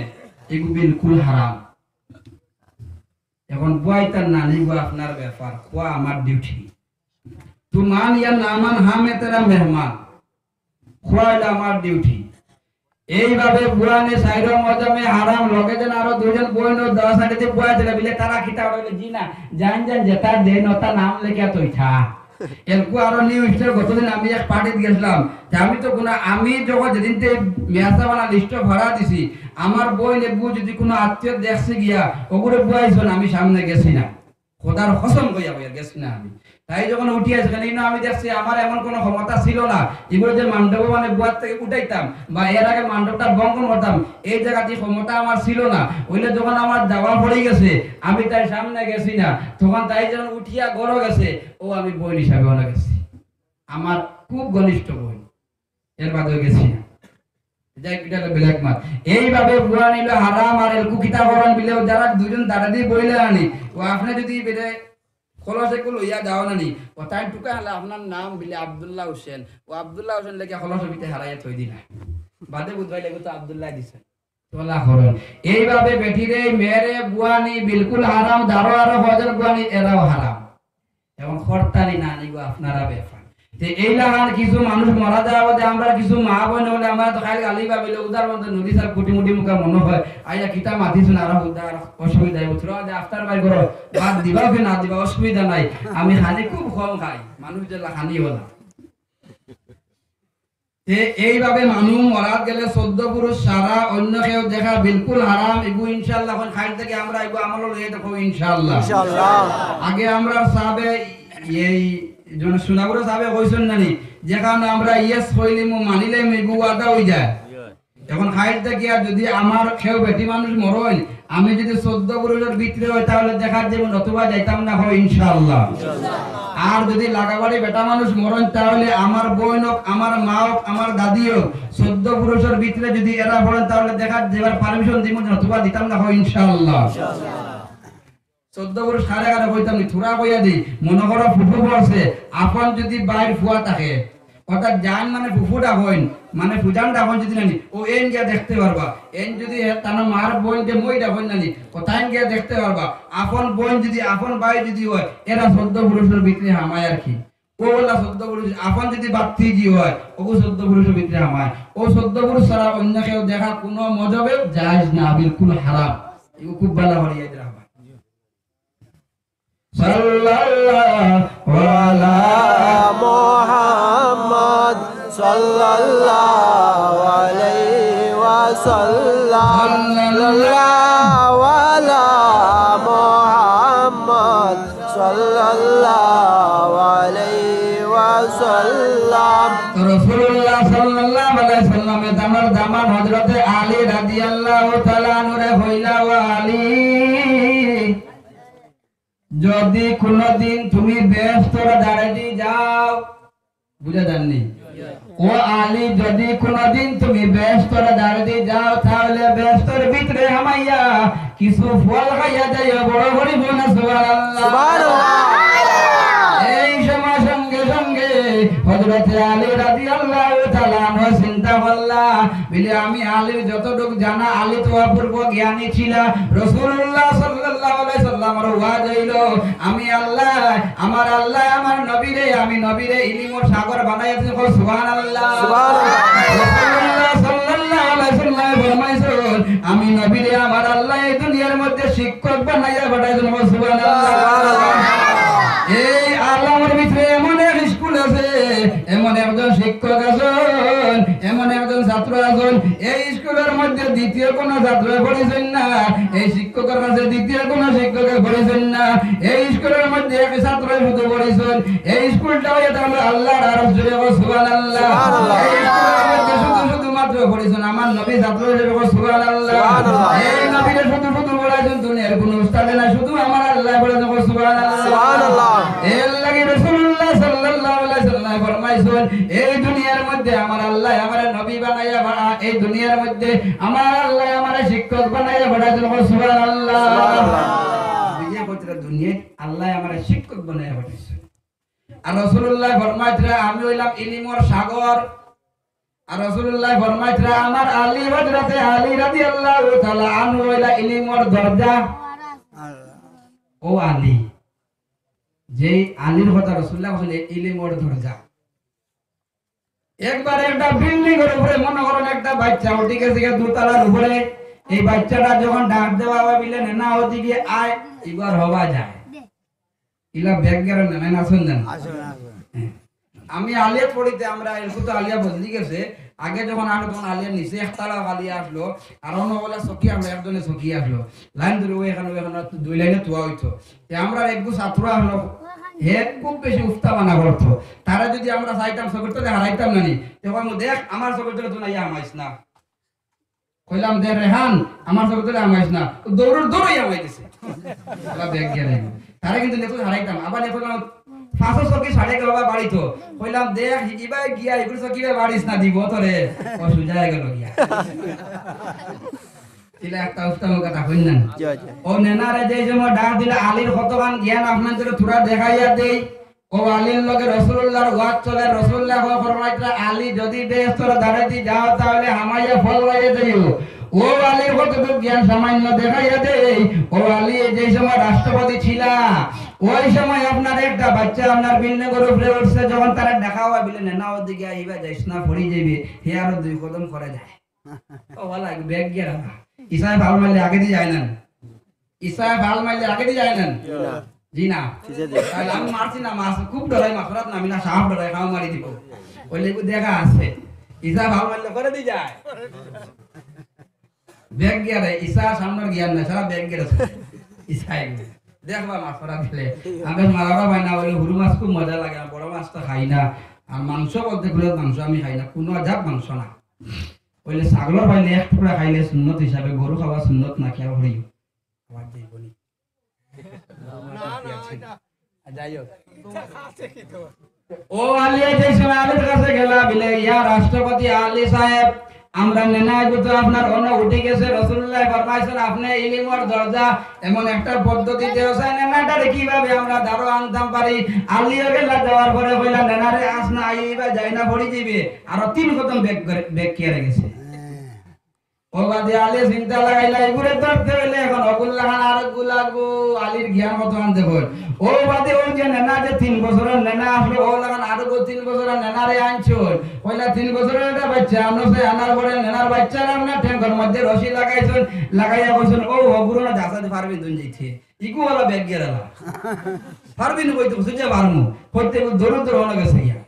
এগু বিলকুল হারাম এখন বইতার না নিগো আপনার ব্যাপার খোয়া আমার ডিউটি তু মান ইয়া না মান হামে তেরা মেহমান খোয়াইলা আমার ডিউটি এইভাবে বুড়ানে সাইরো মজমে হারাম লগে যেন আরো দুজন বইনো 10 আটিতে বয়া দিলে বিলে তারা খিতা হইলে জি না জান যেটা দেন ওটা নাম লেখা তৈথা এরকম আরো নিউজের গতদিন আমি এক পার্টিতে গেছিলাম আমি তো কোনো আমি যখন যেদিনতে মেয়াসাবানা লিস্ট ভাড়া দিছি আমার বই নেবু যদি কোনো আত্মীয় দেখছে গিয়া ওগুলো বয়াইছেন আমি সামনে গেছি না খোদার কসম কইয়া বইয়া গেছি না আমি তাই যখন উঠি আসে কেন আমি দেখছি আমার এমন কোনো ক্ষমতা ছিল না এগুলো যে মণ্ডপ মানে বুয়ার থেকে উঠাইতাম বা এর আগে মণ্ডপটা বঙ্কন করতাম এই জায়গাতে ক্ষমতা আমার ছিল না ওইলে যখন আমার যাওয়া পড়ে গেছে আমি তাই সামনে গেছি না তখন তাই যখন উঠিয়া গড় গেছে ও আমি বোন হিসাবে অনেক গেছি আমার খুব ঘনিষ্ঠ বোন এর বাদেও গেছি না যাই কিটা ব্ল্যাক মার এইভাবে বুয়া নিল হারাম আর এলকু কিতা করন বিলেও যারা দুজন দাঁড়া দিয়ে বইলে আনি ও আপনি যদি বেরে খলসে কো লইয়া যাও না নি ও তাই টুকা হলে আপনার নাম বিলে আব্দুল্লাহ হোসেন ও আব্দুল্লাহ হোসেন লেগে খলসে বিতে হারাইয়া থই দিনা বাদে বুঝবাই লাগে তো আব্দুল্লাহ দিছে তোলা করন এইভাবে বেটিরে মেরে বুয়ানি বিলকুল হারাম দারো আর হজর বুয়ানি এরাও হারাম এবং খরতানি না নিগো আপনারা ব্যাপার তে এই লাগান কিছু মানুষ মারা যাওয়া বাদে আমরা কিছু মা বোন হলে আমরা তো খালি গালি ভাবিলে উদার মধ্যে নদী সার কোটি মুটি মুখা মনে হয় আইয়া কিতা মাতিছুন আর উদার অসুবিধা উঠলো যে আফতার বাই করো বাদ দিবা কি না দিবা অসুবিধা নাই আমি হানি খুব কম খাই মানুষ যে হানি হলা তে এইভাবে মানুষ মরাত গেলে 14 পুরুষ সারা অন্য কেউ দেখা বিলকুল হারাম এগু ইনশাআল্লাহ এখন খাই থেকে আমরা এগু আমল লইয়ে দেখো ইনশাআল্লাহ ইনশাআল্লাহ আগে আমরা সাবে এই জন সুনাগুলো সাবে কইছেন নানি যেখানে আমরা ইয়েস কইলে মানিলে এগু আদা হই যায় এখন খাইতে থেকে যদি আমার কেউ বেটি মানুষ মরই আমি যদি 14 পুরুষের ভিতরে হই তাহলে দেখা যাবে নতুবা যাইতাম না হয় ইনশাআল্লাহ আর যদি লাগাবাড়ি বেটা মানুষ মরণ তাহলে আমার বোন হোক আমার মা হোক আমার দাদি হোক 14 পুরুষের ভিতরে যদি এরা পড়েন তাহলে দেখা যাবার পারমিশন দিব নতুবা দিতাম না হয় ইনশাআল্লাহ 14 পুরুষ সাড়ে গানে কইতাম থুরা কইয়া দি মনে করো ফুফু পড়ছে আপন যদি বাইর ফুয়া থাকে অর্থাৎ জান মানে ফুফুটা হইন মানে ফুজানটা হইন যদি নানি ও এন গিয়া দেখতে পারবা এন যদি তার মার বোন যে মইটা হইন নানি কোথায় গিয়া দেখতে পারবা আপন বোন যদি আপন ভাই যদি হয় এরা 14 পুরুষের ভিতরে হামায় আর কি ও বলা 14 পুরুষ আপন যদি বাত্তি জি হয় ও 14 পুরুষের ভিতরে হামায় ও 14 পুরুষ ছাড়া অন্য কেউ দেখা কোনো মজবে জায়েজ না বিলকুল হারাম এগুলো খুব ভালো হরিয়া দিরা সাল্লাল্লাহু আলা মুহাম্মদ সাল্লাল্লাহু আলাইহি ওয়াসাল্লাম সাল্লাল্লাহু আলা মুহাম্মদ সাল্লাল্লাহু আলাইহি ওয়াসাল্লাম রাসূলুল্লাহ সাল্লাল্লাহু আলাইহি ওয়াসাল্লামের দামান হযরত আলী রাদিয়াল্লাহু তাআলা আনহু হইলা ওয়া আলী যদি কোনদিন তুমি বেহেশতের দাঁড়িয়ে যাও বুঝা জাননি ও আলী যদি কোনদিন তুমি বেহেশতের দাঁড়িয়ে যাও তাহলে বেহেশতের ভিতরে হামাইয়া কিছু ফল খাইয়া যাইও বড় বড় বোন সুবহানাল্লাহ এই সময় সঙ্গে সঙ্গে হযরত আলী রাদিয়াল্লাহু তাআলা আনহু চিন্তা করলা বলে আমি আলীর যতটুকু জানা আলী তো অপূর্ব জ্ঞানী ছিল রাসূলুল্লাহ সাল্লাল্লাহু আলাইহি সাল্লামের ওয়াজ হইলো আমি আল্লাহ আমার নবীরে আমি নবীরে ইলমের সাগর বানাইছি সুবহানাল্লাহ রাসূলুল্লাহ সাল্লাল্লাহু আলাইহি সাল্লাম ফরমাইছেন আমি নবীরে আমার আল্লাহ এই দুনিয়ার মধ্যে শিক্ষক বানাইয়া পাঠাইছেন সুবহানাল্লাহ এই আল্লাহর ভিতরে এমন এক স্কুল আছে এমন একজন শিক্ষক আছেন এমন একজন ছাত্র আছেন এই স্কুলের মধ্যে দ্বিতীয় কোন ছাত্র পড়েছেন না এই শিক্ষকের কাছে দ্বিতীয় কোন শিক্ষক পড়েছেন না এই স্কুলের মধ্যে এক ছাত্র শুধু পড়েছেন এই স্কুলটাও এটা হলো আল্লাহর আরশ জুড়ে সুবহানাল্লাহ এই স্কুলের মধ্যে শুধু পড়িছেন আমার নবী ছাত্র হিসেবে সুবহানাল্লাহ এই নবীর শুধু শুধু বলাইছেন দুনিয়ার কোন উস্তাদ না শুধু আমার আল্লাহ বলে দেবো সুবহানাল্লাহ এর লাগি রাসূলুল্লাহ সাল্লাল্লাহু আলাইহি সাল্লাম ফরমাইছেন এই দুনিয়ার মধ্যে আমার আল্লাহ আমার নবী বানাইয়া এই দুনিয়ার মধ্যে আমার আল্লাহ আমার শিক্ষক বানাইয়া বাড়াইছেন সুবহানাল্লাহ বিজয় করতে দুনিয়ায় আল্লাহ আমার শিক্ষক বানাইয়া বাড়াইছে আর রাসূলুল্লাহ ফরমাইছে আমি হইলাম ইলমের সাগর আর রাসূলুল্লাহ ফরমাইছে আমার আলী হযরতে আলী রাদিয়াল্লাহু তাআলা আনহু হইলা ইলমের দরজা ও আলী যেই আলীর কথা রাসূলুল্লাহ বলে ইলমের দরজা একবার একটা বিল্ডিং এর উপরে মনে করেন একটা বাচ্চা উঠে গেছে দোতলার উপরে এই বাচ্চাটা যখন ডাক দেওয়া হবে বিলে না ওদিকে আয় এবার হওয়া যায় ইলা ব্যাগ গেল না শুনলেন আমি আলিয়া পড়িতে আমরা এরকম তো আলিয়া বদলি গেছে আগে যখন আসলো তখন আলিয়ার নিচে একতলা আলিয়া আসলো আর অন্য বলে চকি আসলো একজনে চকি আসলো লাইন ধরে এখানে দুই লাইনে তোয়া হইতো আমরা একটু ছাত্র আসলো হে খুব বেশি উফতা বানা করতো তারা যদি আমরা চাইতাম চকরতলে হারাইতাম না নি তখন দেখ আমার চকরতলে তো নাই আমাইস না কইলাম দে রেহান আমার চকরতলে আমাইস না দৌড়ই আমাইতেছে ব্যাগ গেলে তারা কিন্তু নেতো হারাইতাম আবার নেতো 500 চকি সাড়ে বাবা বাড়িতো কইলাম দেখ হিকিবা গিয়া এগুলো চকিবা বাড়িস না দিব তোরে ও সুজায় গেল গিয়া তিলা একটা উত্তম কথা কইলেন ও নেনারে যে সময় ডাক দিলে আলীর কতখান জ্ঞান আপনাদের থোড়া দেখাইয়া দেই ও আলীর লগে রাসূলুল্লাহর ওয়াজ চলে রাসূলুল্লাহ ফরমাইছে আলী যদি বেহেশতের দাঁড়াতে যাও তাহলে হামাইয়া ফল লাইয়ে দিও ও আলীর কতটুকু জ্ঞান সামান্য দেখাইয়া দেই ও আলী যে সময় রাষ্ট্রপতি ছিলা ওই সময় আপনার একটা বাচ্চা আপনার বিল্ডিংয়ের উপরে উঠছে যখন তারা দেখাওয়া বিলে না ওদিকে আইবা যাইস না পড়ি যাইবে হে আর দুই কদম করে যায় ও ওয়ালা ব্যাগ গিয়া রাখা ইসায় ভাল মারলে আগে দিয়ে যায় না ইসায় ভাল মারলে আগে দিয়ে যায় না জি না তাহলে আমি মারছি না মাছ খুব ডরাই মাছরাত নামি না সাপ ডরাই খাও মারি দিব ওইলে দেখা আছে ইসা ভাল মারলে করে দিয়ে যায় ব্যাগ গিয়া রে ইসা সামনের জ্ঞান না সারা ব্যাগ গিয়া আছে ইসাই দেখবা মাছরা দিলে আমি মারাবা ভাই না বলে হুরু মাছ খুব মজা লাগে না বড় মাছ তো খাই না আর মাংস বলতে গেলে মাংস আমি খাই না কোনো জাত মাংস না ওইলে ছাগলের পাইলে এক টুকরা খাইলে সুন্নত হিসাবে গরু খাওয়া সুন্নত না খেয়াল করি ও আলিয়া যে সময় আলীর কাছে গেলা বিলে ইয়া রাষ্ট্রপতি আলী সাহেব আমরা নেনা গুতো আপনার অন্য উঠে গেছে রাসূলুল্লাহ ফরমাইছেন আপনি ইলমের দরজা এমন একটা পদ্ধতিতে আছে নেনাটা কিভাবে আমরা দারো আনতাম পারি আলিয়া গেলা যাওয়ার পরে কইলা নেনারে আস না আইবা যাই না পড়ি দিবে আর তিন কদম ব্যাগ কেড়ে গেছে ও বাদে আলী চিন্তা লাগাইলা এগুরে ধরতে হইলে এখন অগুল্লাহ আর গুলাগু আলীর জ্ঞান কত আনতে বল ও বাদে ও যে নেনা যে 3 বছরের নেনা আসলো ও লাগান আর 3 বছরের নেনারে আনছল কইলা 3 বছরের একটা বাচ্চা আমরা সে আনার পরে নেনার বাচ্চার আমরা ঠ্যাঙ্গের মধ্যে রশি লাগাইছন লাগাইয়া কইছন ও হগুরো না দাসাতে পারবি দুন যাইতে ইকু ওলা ব্যাগ গেলা পারবি না কইতে বুঝে পারমু কইতে দৌড় দৌড় গেছে ইয়া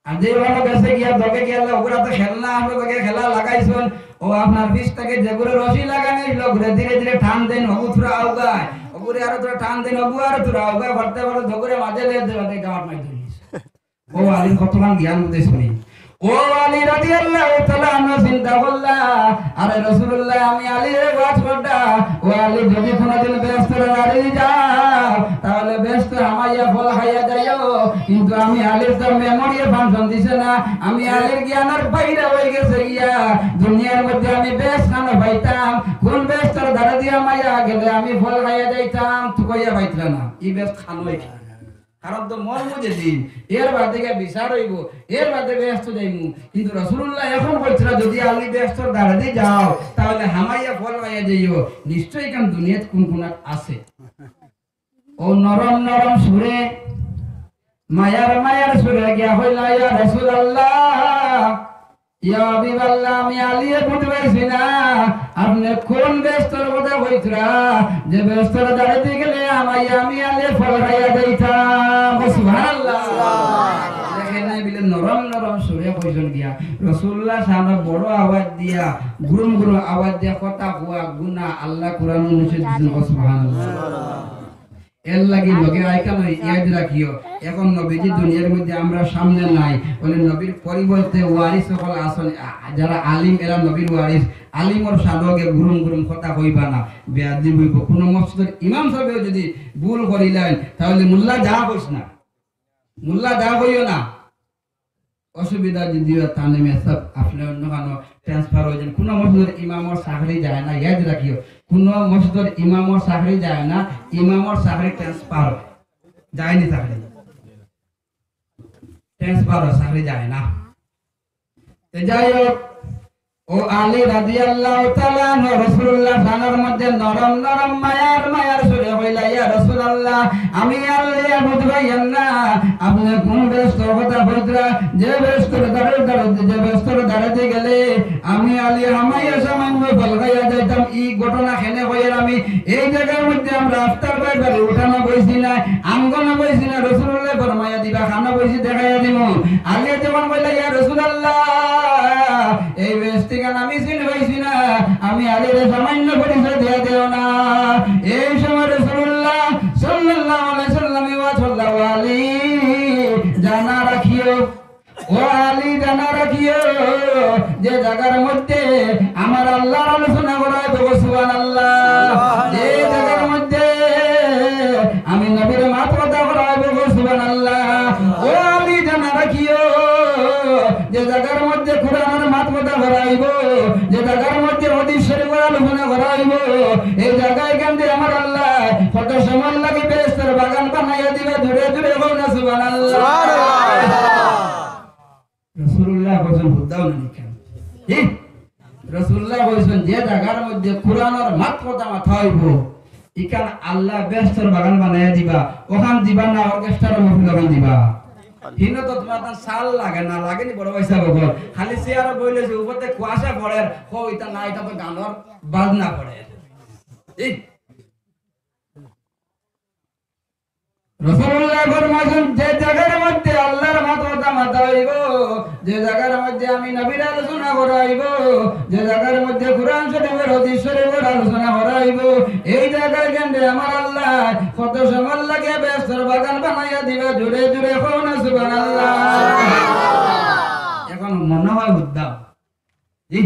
আর যে ওলা গেছে গিয়া দকে গেলা ওগুলা তো খেলনা আমরা দকে খেলা লাগাইছন ও আপনার বিশটাকে যেগুলো রশি লাগানো হইলো ঘুরে ধীরে ধীরে টান দেন অগুথুরা আউগায় ওগুরে আরো তোরা টান দেন অগু আর তোরা আউগায় ভরতে ভরতে ধরে মাঝে লে দেবে গাওয়ার নাই ধরিস ও আলীর কতক্ষণ জ্ঞান বুঝে শুনি ও আলী রাদিয়াল্লাহু তাআলা আনহু চিন্তা করলা আরে রাসূলুল্লাহ আমি আলীর ওয়াজ করতা ও আলী যদি কোনদিন বেহেশতের বাড়ি যাও তাহলে বেহেশতে হামাইয়া ফল খাইয়া যাইও কিন্তু আমি আলীর তো মেমোরিয়ে ফাংশন দিছে না আমি আলীর জ্ঞানের বাইরে হয়ে গেছে গিয়া দুনিয়ার মধ্যে আমি বেশ নানো পাইতাম কোন বেহেশতের ধারে দিয়া মাইয়া গেলে আমি ফল খাইয়া যাইতাম তো কইয়া পাইতলা না ই বেশ খানোই কারণ তো মর মুজে দিন এর বাদে গিয়ে বিচার হইব এর বাদে ব্যস্ত যাইমু কিন্তু রাসূলুল্লাহ এখন বলছিল যদি আলী ব্যস্তর দাঁড়া দিয়ে যাও তাহলে হামাইয়া ফল পাইয়া যাইও নিশ্চয়ই কারণ দুনিয়াত কোন কোন আছে ও নরম নরম সুরে মায়ার সুরে গিয়া হইলা ইয়া রাসূলুল্লাহ ইয়া হাবিবাল্লাহ আমি আলীয়ে বুঝবাইছি না আপনি কোন ব্যস্তর কথা কইতরা যে ব্যস্তর দাঁড়াতে গেলে আমি আলী ফল খাইয়া যাইতাম সুবহানাল্লাহ দেখেন না বিলে নরম নরম সুরে কইজন গিয়া রাসূলুল্লাহ সামনে বড় আওয়াজ দিয়া গুরুম গুরু আওয়াজ দিয়া কথা কোয়া গুনাহ আল্লাহ কোরআন মুছে দিছেন সুবহানাল্লাহ এর লাগি লগে আইকাম ইয়াদ রাখিও এখন নবীজি দুনিয়ার মধ্যে আমরা সামনে নাই বলে নবীর পরিবর্তে ওয়ারিস সকল আসন যারা আলিম এরা নবীর ওয়ারিস আলিমর সাধকে গুরুম গুরুম কথা কইবা না বেয়াদবি হইব কোন মসজিদের ইমাম সাহেব যদি ভুল করিলেন তাহলে মোল্লা যা কইস না মোল্লা যা কইও না অসুবিধা যদিও তানে মেসব আপনি অন্য কোনো ট্রান্সফার হয়ে যান কোন মসজিদের ইমামর চাকরি যায় না ইয়াদ রাখিও কোন মসজিদের ইমামর চাকরি যায় না ইমামর চাকরি ট্রান্সফার যায়নি চাকরি ট্রান্সফার চাকরি যায় না যাই হোক ও আলী রাদিয়াল্লাহু তাআলা রাসূলুল্লাহ সাল্লাল্লাহু আলাইহি মধ্যে নরম নরম মায়ার সুরে কইলা ইয়া রাসূলুল্লাহ আমি আল্লাহ বুঝবাইন না আপনি কোন ব্যস্ত কথা বলতরা যে ব্যস্তর দাঁড়াতে গেলে আমি আলী হামাইয়া সামান্য বলগাইয়া যাইতাম এই ঘটনা খেনে কইরা আমি এই জায়গার মধ্যে আমরা আফতার বাইবার উঠানো বইছি না আঙ্গনা বইছি না রাসূলুল্লাহ ফরমাইয়া দিবা খানা বইছি দেখাইয়া দিমু আলী যখন কইলা ইয়া রাসূলুল্লাহ এই ব্যস্ত আমি চিনি পাইছি না আমি আলীর সামান্য পরিচয় দিয়ে দেও না এই সময় রাসূলুল্লাহ সাল্লাল্লাহু আলাইহি সাল্লাম আলী জানা রাখিও ও আলী জানা রাখিও যে জায়গার মধ্যে আমার আল্লাহর আলোচনা করা তো সুবহানাল্লাহ যে জায়গার মধ্যে আমি নবীর মাতৃকা করা তো সুবহানাল্লাহ ও আলী জানা রাখিও যে জায়গার মধ্যে কোরআনের মাতৃকা করাইব যে জায়গার মধ্যে হাদিস শরীফের আলোচনা করাইব এই জায়গায় কেন্দ্রে আমার আল্লাহ কত সময় লাগে বেরেস্তার বাগান বানাইয়া দিবে দূরে দূরে হোক না সুবহানাল্লাহ রাসূলুল্লাহ বলেন হুদাও না কেন ঠিক রাসূলুল্লাহ বলেন যে জায়গার মধ্যে কোরআনের মাতৃকা মাথা হইব ইকান আল্লাহ বেরেস্তার বাগান বানাইয়া দিবা ওখান দিবা না অর্কেস্ট্রার মহফিল দিবা হিনো তো তোমার সাল লাগে না লাগেনি বড় পয়সা বগল খালি চেয়ারে বইলে যে উপরতে কুয়াশা পড়ে কো এটা না এটা তো গানর বাজনা পড়ে ঠিক রাসূলুল্লাহ ফরমায়েন যে জায়গার মধ্যে আল্লাহর মাথা মাথা হইব যে জায়গার মধ্যে আমি নবীর আলোচনা করাইব যে জায়গার মধ্যে কোরআন শরীফের হাদিস শরীফের আলোচনা করাইব এই জায়গায় কেন্দ্রে আমার আল্লাহ কত সময় লাগে বেরেস্তার বাগান বানাইয়া দিবে জুড়ে জুড়ে কোন সুবহানাল্লাহ এখন মনে হয় উদ্দাম জি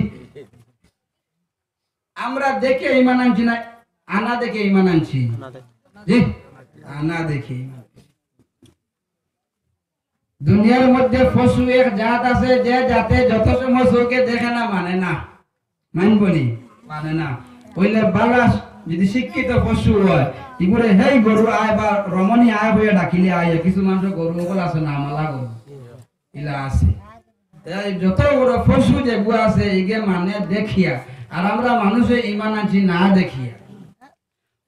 আমরা দেখে ঈমান আনছি না আনা দেখে ঈমান আনছি জি আনা দেখি দুনিয়ার মধ্যে পশু এক জাত আছে যে জাতে যত সময় চোখে দেখে না মানবনি মানে না কইলে বালাস যদি শিক্ষিত পশু হয় ইগুরে হেই গরু আয় বা রমণী আয় হয়ে ডাকিলে আয় কিছু মানুষ গরু ওগুলো আছে না মালা গরু ইলা আছে যত বড় পশু যেগুলো আছে ইগে মানে দেখিয়া আর আমরা মানুষের ঈমান আনছি না দেখিয়া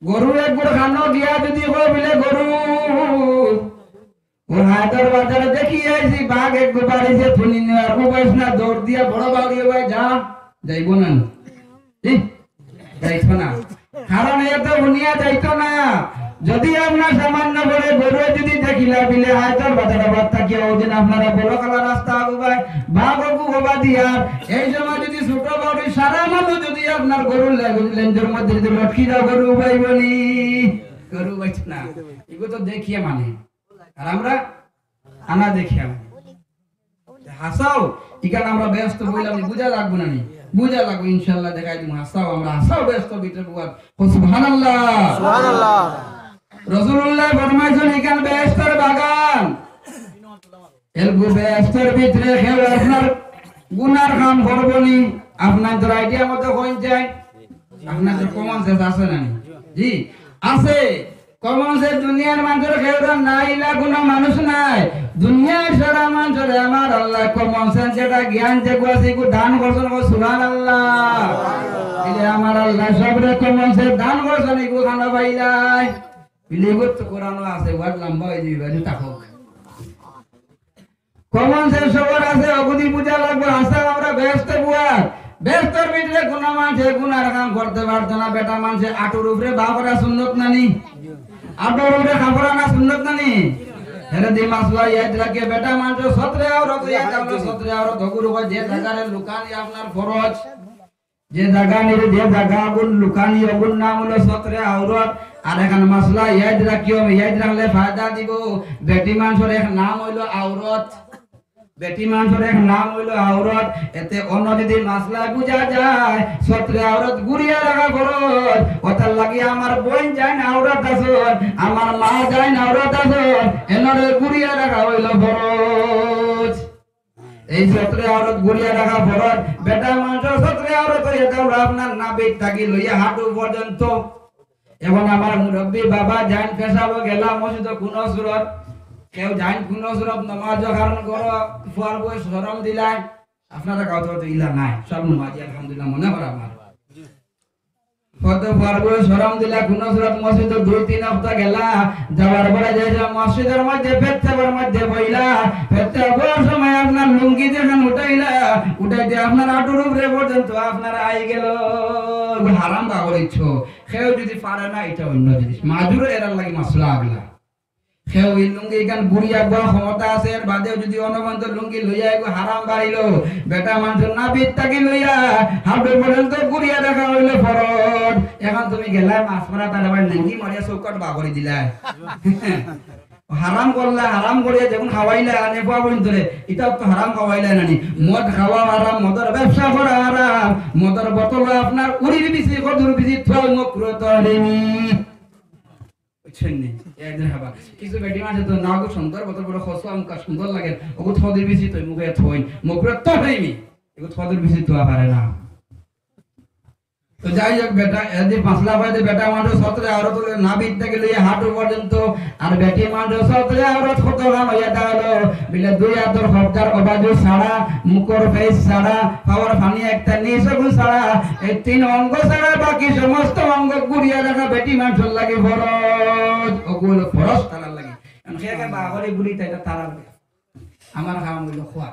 গরু একবার খানো দিয়া যদি হয় বলে গরু ও হায়দার বাজারে দেখি আইছি বাঘ একবার বাড়িছে থুনি নেওয়ার বয়স না দৌড় দিয়া বড় বাড়ি ভাই যা যাইব না যাইতো না কারণ এত উনিয়া যাইতো না যদি আপনার সামান্য বড় গরু যদি দেখিলা বিলে হায়দার বাজারে বাদ থাকিয়া ওদিন আপনারা বড় কালা রাস্তা আগুবাই বাঘ হবা দিয়া এই সময় যদি ছোট বড় সারা মানুষ যদি আপনার গরু লেঞ্জের মধ্যে যদি লটকি দাও গরু পাইবনি গরু পাইছ না এগুলো তো দেখিয়া মানে আর আমরা আনা দেখিয়া মানে হাসাও ইকান আমরা ব্যস্ত বললাম বুঝা লাগবো না বুঝা লাগবো ইনশাআল্লাহ দেখাই দিমু হাসাও আমরা হাসাও ব্যস্ত ভিতরে বুয়ার সুবহানাল্লাহ সুবহানাল্লাহ রাসূলুল্লাহ ফরমাইছেন ইকান ব্যস্তের বাগান এর ব্যস্তের ভিতরে কেউ আপনার গুনার কাম করবনি আপনার তো আইডিয়া মতো হয়ে যায় আপনার তো কমন সেন্স আছে না জি আছে কমন সেন্স দুনিয়ার মানুষের কেউ নাই না কোনো মানুষ নাই দুনিয়ার সারা মানুষের আমার আল্লাহ কমন সেন্স যেটা জ্ঞান যেগুলো আছে এগুলো দান করছেন সুবহানাল্লাহ এই আমার আল্লাহ সব কমন সেন্স দান করছেন এগুলো খানা পাইলাই বিলিগত তো কোরআন আছে ওয়াট লম্বা হয়ে যাবে তাকক কমন সেন্স সবার আছে অবধি বুঝা লাগবে আশা আমরা ব্যস্ত বুয়ার ব্যস্তর ভিতরে কোন মানুষে গুনার কাম করতে পারতো না বেটা মানুষে আটুর উপরে বাবরা সুন্নত নানি আটুর উপরে খাবরা না সুন্নত নানি হেরে দি মাসলা ইয়াদ রাখে বেটা মানুষ সতরে আওরত ইয়া কামনা সতরে আওরত হগুর হয় যে জায়গারে লুকানি আপনার ফরজ যে জায়গা নিরে যে জায়গা গুণ লুকানি ওগুন নাম হলো সতরে আওরত আর এখন মাসলা ইয়াদ রাখিও, ইয়াদ রাখলে ফায়দা দিব। বেটি মানুষের এক নাম হইল আওরত, বেটি মানুষের এক নাম হইল আওরত। এতে অন্য যদি মাসলা বুঝা যায় সত্রে আওরত গুড়িয়া রাখা ফরজ। ওটার লাগি আমার বোন যায় না আওরত আসর, আমার মা যায় না আওরত আসর, এনরে গুড়িয়া রাখা হইল ফরজ। এই সত্রে আওরত গুড়িয়া রাখা ফরজ। বেটা মানুষের সত্রে আওরত হইয়া তোমরা আপনার নাবিক থাকি লইয়া হাঁটু পর্যন্ত। এখন আমার মুরব্বী বাবা জান পেশাব গেলা মসজিদ কোন সুরত, কেউ জান কোন সুরত নামাজ কারণ করো ফুয়ার বই শরম দিলাই। আপনারা কাউকে তো ইলা নাই, সব নামাজি আলহামদুলিল্লাহ মনে করা আমার কত ফুয়ার বই শরম দিলা কোন সুরত মসজিদ 2-3 হপ্তাহ গেলা, যাওয়ার পরে যে মসজিদের মধ্যে পেত্তাবার মধ্যে বইলা, পেত্তাবার সময় আপনার লুঙ্গি যখন উঠাইলা, উঠাইতে আপনার আটুর উপরে পর্যন্ত আপনারা আই গেল। হারাম বাগরিচ্ছ, কেউ যদি পারে না এটা অন্য জিনিস, মাজুরও এরার লাগে মাসলা আগলা। কেউ এই লুঙ্গি গান বুড়িয়া বড় ক্ষমতা আছে, এর বাদেও যদি অনবন্ত লুঙ্গি লইয়া এগো হারাম বাড়িল। বেটা মানুষের না বিত্তাকি লইয়া হাঁটু পর্যন্ত বুড়িয়া দেখা হইল ফরজ। এখন তুমি গেলা মাছ মারা তার আবার লুঙ্গি মারিয়া চৌকাট বাগরি দিলা, হারাম করলা। হারাম করিয়া যখন খাওয়াইলা নেপা পর্যন্ত এটাও তো হারাম খাওয়াইলা নানি। মদ খাওয়া হারাম, মদের ব্যবসা করা হারাম, মদের বোতল আপনার উড়ির বিচি কদুর বিচি থল মকরুত হরিনি। কিছু বেটি মাঝে তো না গো সুন্দর বোতল বড় খসা মুখা সুন্দর লাগে, ওগো থদের বিচি তুই মুখে থই মকরুত তো হরিনি, এগো থদের বিচি তো পারে না। তো যাই হোক বেটা এদি পাঁচলা পাইতে বেটা মানুষ সতরে আওরত নাবিদ থেকে লইয়া হাঁটু পর্যন্ত, আর বেটি মানুষ সতরে আওরত কত গান হইয়া দাঁড়ালো। বিলে 2 হাতের হবদার অবাজু ছাড়া, মুখর ফেস ছাড়া, পাওয়ার ফানি একটা নিঃসগুন ছাড়া, এই 3 অঙ্গ ছাড়া বাকি সমস্ত অঙ্গ গুড়িয়া রাখা বেটি মানুষের লাগে ফরজ। ওগুলো ফরজ তালার লাগে, কারণ সেটা বাগরি গুলি এটা তালার লাগে। আমার কাম হইল খোয়া,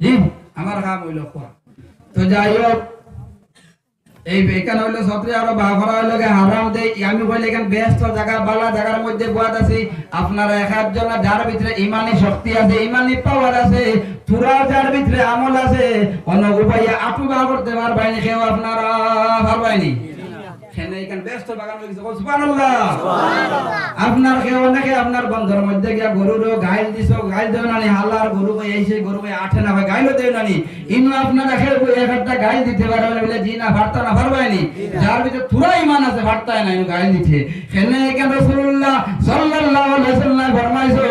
জি আমার কাম হইল খোয়া। তো যাই হোক এই এখানে হইলো সত্রে আরো বাঘরা হইলো হারাম দেই। আমি কইলে এখানে ব্যস্ত জায়গা বালা জায়গার মধ্যে বুয়াত আছি, আপনারা এক একজন যার ভিতরে ইমানি শক্তি আছে, ইমানি পাওয়ার আছে, তুরা যার ভিতরে আমল আছে, অন্য উপায়ে আটু বা করতে পারবাইনি কেউ, আপনারা পারবাইনি। এখানে ব্যস্ত বাগান হয়ে গেছে, সুবহানাল্লাহ আপনার কেউ অনেকে আপনার বন্ধের মধ্যে গিয়া গরুর গাইল দিছো, গাইল দেও নানি হালার গরু ভাই এইসে গরু ভাই আঠে না ভাই গাইলও দেও নানি। ইনু আপনারা খেয়ে একটা গাইল দিতে পারবে না বলে জি না ভারতা না পারবাইনি। যার ভিতরে পুরা ইমান আছে ভারতায় না ইনু গাইল দিতে। এখানে এখানে রাসূলুল্লাহ সাল্লাল্লাহু আলাইহি ওয়াসাল্লাম ফরমাইছো,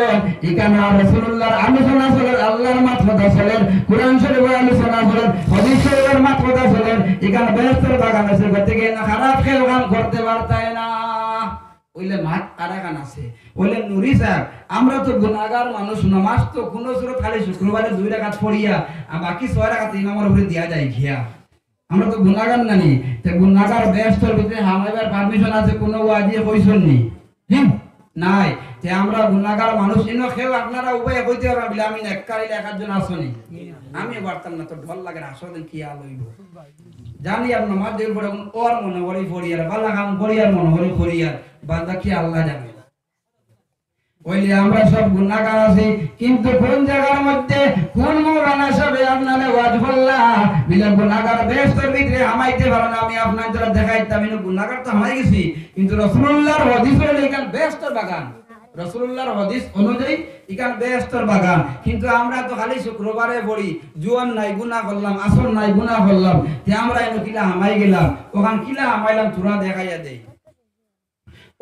এখানে রাসূলুল্লাহর আলোচনা চলে, আল্লাহর মাতহদা চলে, কুরআন শরীফের আলোচনা চলে, হাদিস শরীফের মাতহদা চলে। এখানে ব্যস্তের বাগান আছে, গতিকে না খারাপ কেউ কাম করতে পারতায় না। ওইলে মাঠ আরাগান আছে, ওইলে নুরি সাহেব আমরা তো গুনাহগার মানুষ, নামাজ তো কোন সুরত খালি শুক্রবারে 2 রাকাত পড়িয়া আর বাকি 6 রাকাত ইমামের উপরে দিয়া যায় ঘিয়া। আমরা তো গুনাহগার নানি, তে গুনাহগার ব্যস্তর ভিতরে হামাইবার পারমিশন আছে কোন ওয়াজি কইছন নি? নাই। তে আমরা গুনাহগার মানুষ ইনো কেউ আপনারা উপায় কইতে পারবা বলে আমি এককারিলে একজন আসনি, আমি পারতাম না। তো ঢল লাগে আসলে কি আলইব জানি আর নামাজ দেওয়ার পরে ওর মনে করি ফরিয়ার বালা কাম করিয়ার মনে করি ফরিয়ার বাদা কি আল্লাহ জানে। ওইলে আমরা সব গুনাহগার আছি, কিন্তু কোন জায়গার মধ্যে কোন মৌলানা সাহেব আপনারে ওয়াজ বললা বিলা গুনাহগার ব্যস্তর ভিতরে হামাইতে পারে না। আমি আপনার যারা দেখাইতাম ইনো গুনাহগার তো হামাই গেছি, কিন্তু রাসূলুল্লাহর হাদিস হইল এখান ব্যস্তর বাগান, রাসূলুল্লাহর হাদিস অনুযায়ী এখান ব্যস্তর বাগান। কিন্তু আমরা তো খালি শুক্রবারে পড়ি, জুয়ান নাই গুনাহ করলাম, আসর নাই গুনাহ করলাম, তে আমরা এনো কিলা হামাই গেলাম, ওখান কিলা হামাইলাম তুরা দেখাইয়া দেই।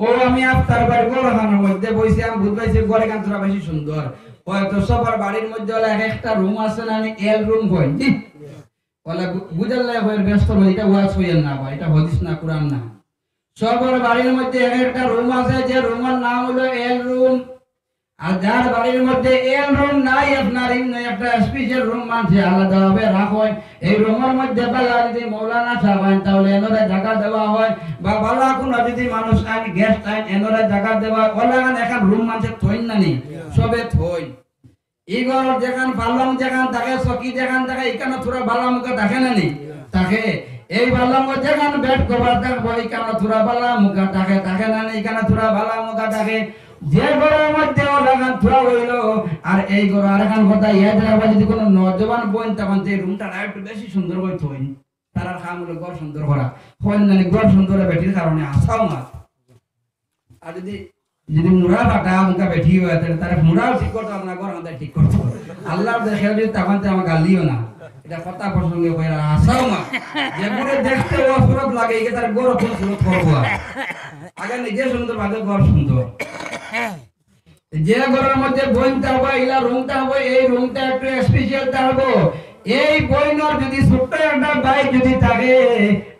ও আমি আফতার বাড়ি গড়খানার মধ্যে বইছি, আমি বুঝ পাইছি গড়ে গান তোরা বেশি সুন্দর। হয়তো সবার বাড়ির মধ্যে হলে একটা রুম আছে না, আমি এল রুম কই বলে বুঝার লাগে হয় ব্যস্ত হয়, এটা ওয়াজ হইয়েন না ভাই, এটা হাদিস না কোরআন না। সবার বাড়ির মধ্যে একটা রুম আছে, যে রুমের নাম হলো এল রুম। আর যার বাড়ির মধ্যে এল রুম নাই, আপনার একটা স্পেশাল রুম মানছে আলাদাভাবে রাখেন। এই রুমের মধ্যে বালা যদি মৌলানা সাহেব আইন তাহলে এনরে জায়গা দেওয়া হয়, বা বালা কোন যদি মানুষ আইন গেস্ট আইন এনরে জায়গা দেওয়া ওলাগান এখন রুম মানছে থইন না নি সবে থইন। এই ঘর যেখান পাল্লাম যেখান থাকে, চকি যেখান থাকে, এখানে থোড়া বালা মুখে থাকে না নি থাকে। এই বালা মুখে যেখান বেড কভার থাকবো, এখানে থোড়া বালা মুখে থাকে থাকে না নি, এখানে থোড়া বালা মুখে থাকে। যে ঘরের মধ্যে ওলাগান থোড়া হইল, আর এই ঘর আর এখন কথা ইয়াদ রাখবা, যদি কোনো নজওয়ান বোন তখন যে রুমটা একটু বেশি সুন্দর করে থইন, তারা কাম হলো ঘর সুন্দর করা কন্যানি ঘর সুন্দর বেটির কারণে আসাও মাছ আর যদি যদি মুড়া ফাটা মুখা বেঠি হয় তাহলে তারা মুড়াও ঠিক করতো আপনার ঘর আমাদের ঠিক করতো আল্লাহর দেখে যদি তখন আমার গালিও না এটা কথা প্রসঙ্গে কইরা আসাও মা যেমন দেখতে অসুরত লাগে এই তার গরো ফুল সুরত করবো আগে নিজে সুন্দর ভাবে ঘর সুন্দর যে ঘরের মধ্যে বইনটা হবে ইলা রুমটা হবে এই রুমটা একটু স্পেশালটা হবে এই বইনর যদি ছোট্ট একটা ভাই যদি থাকে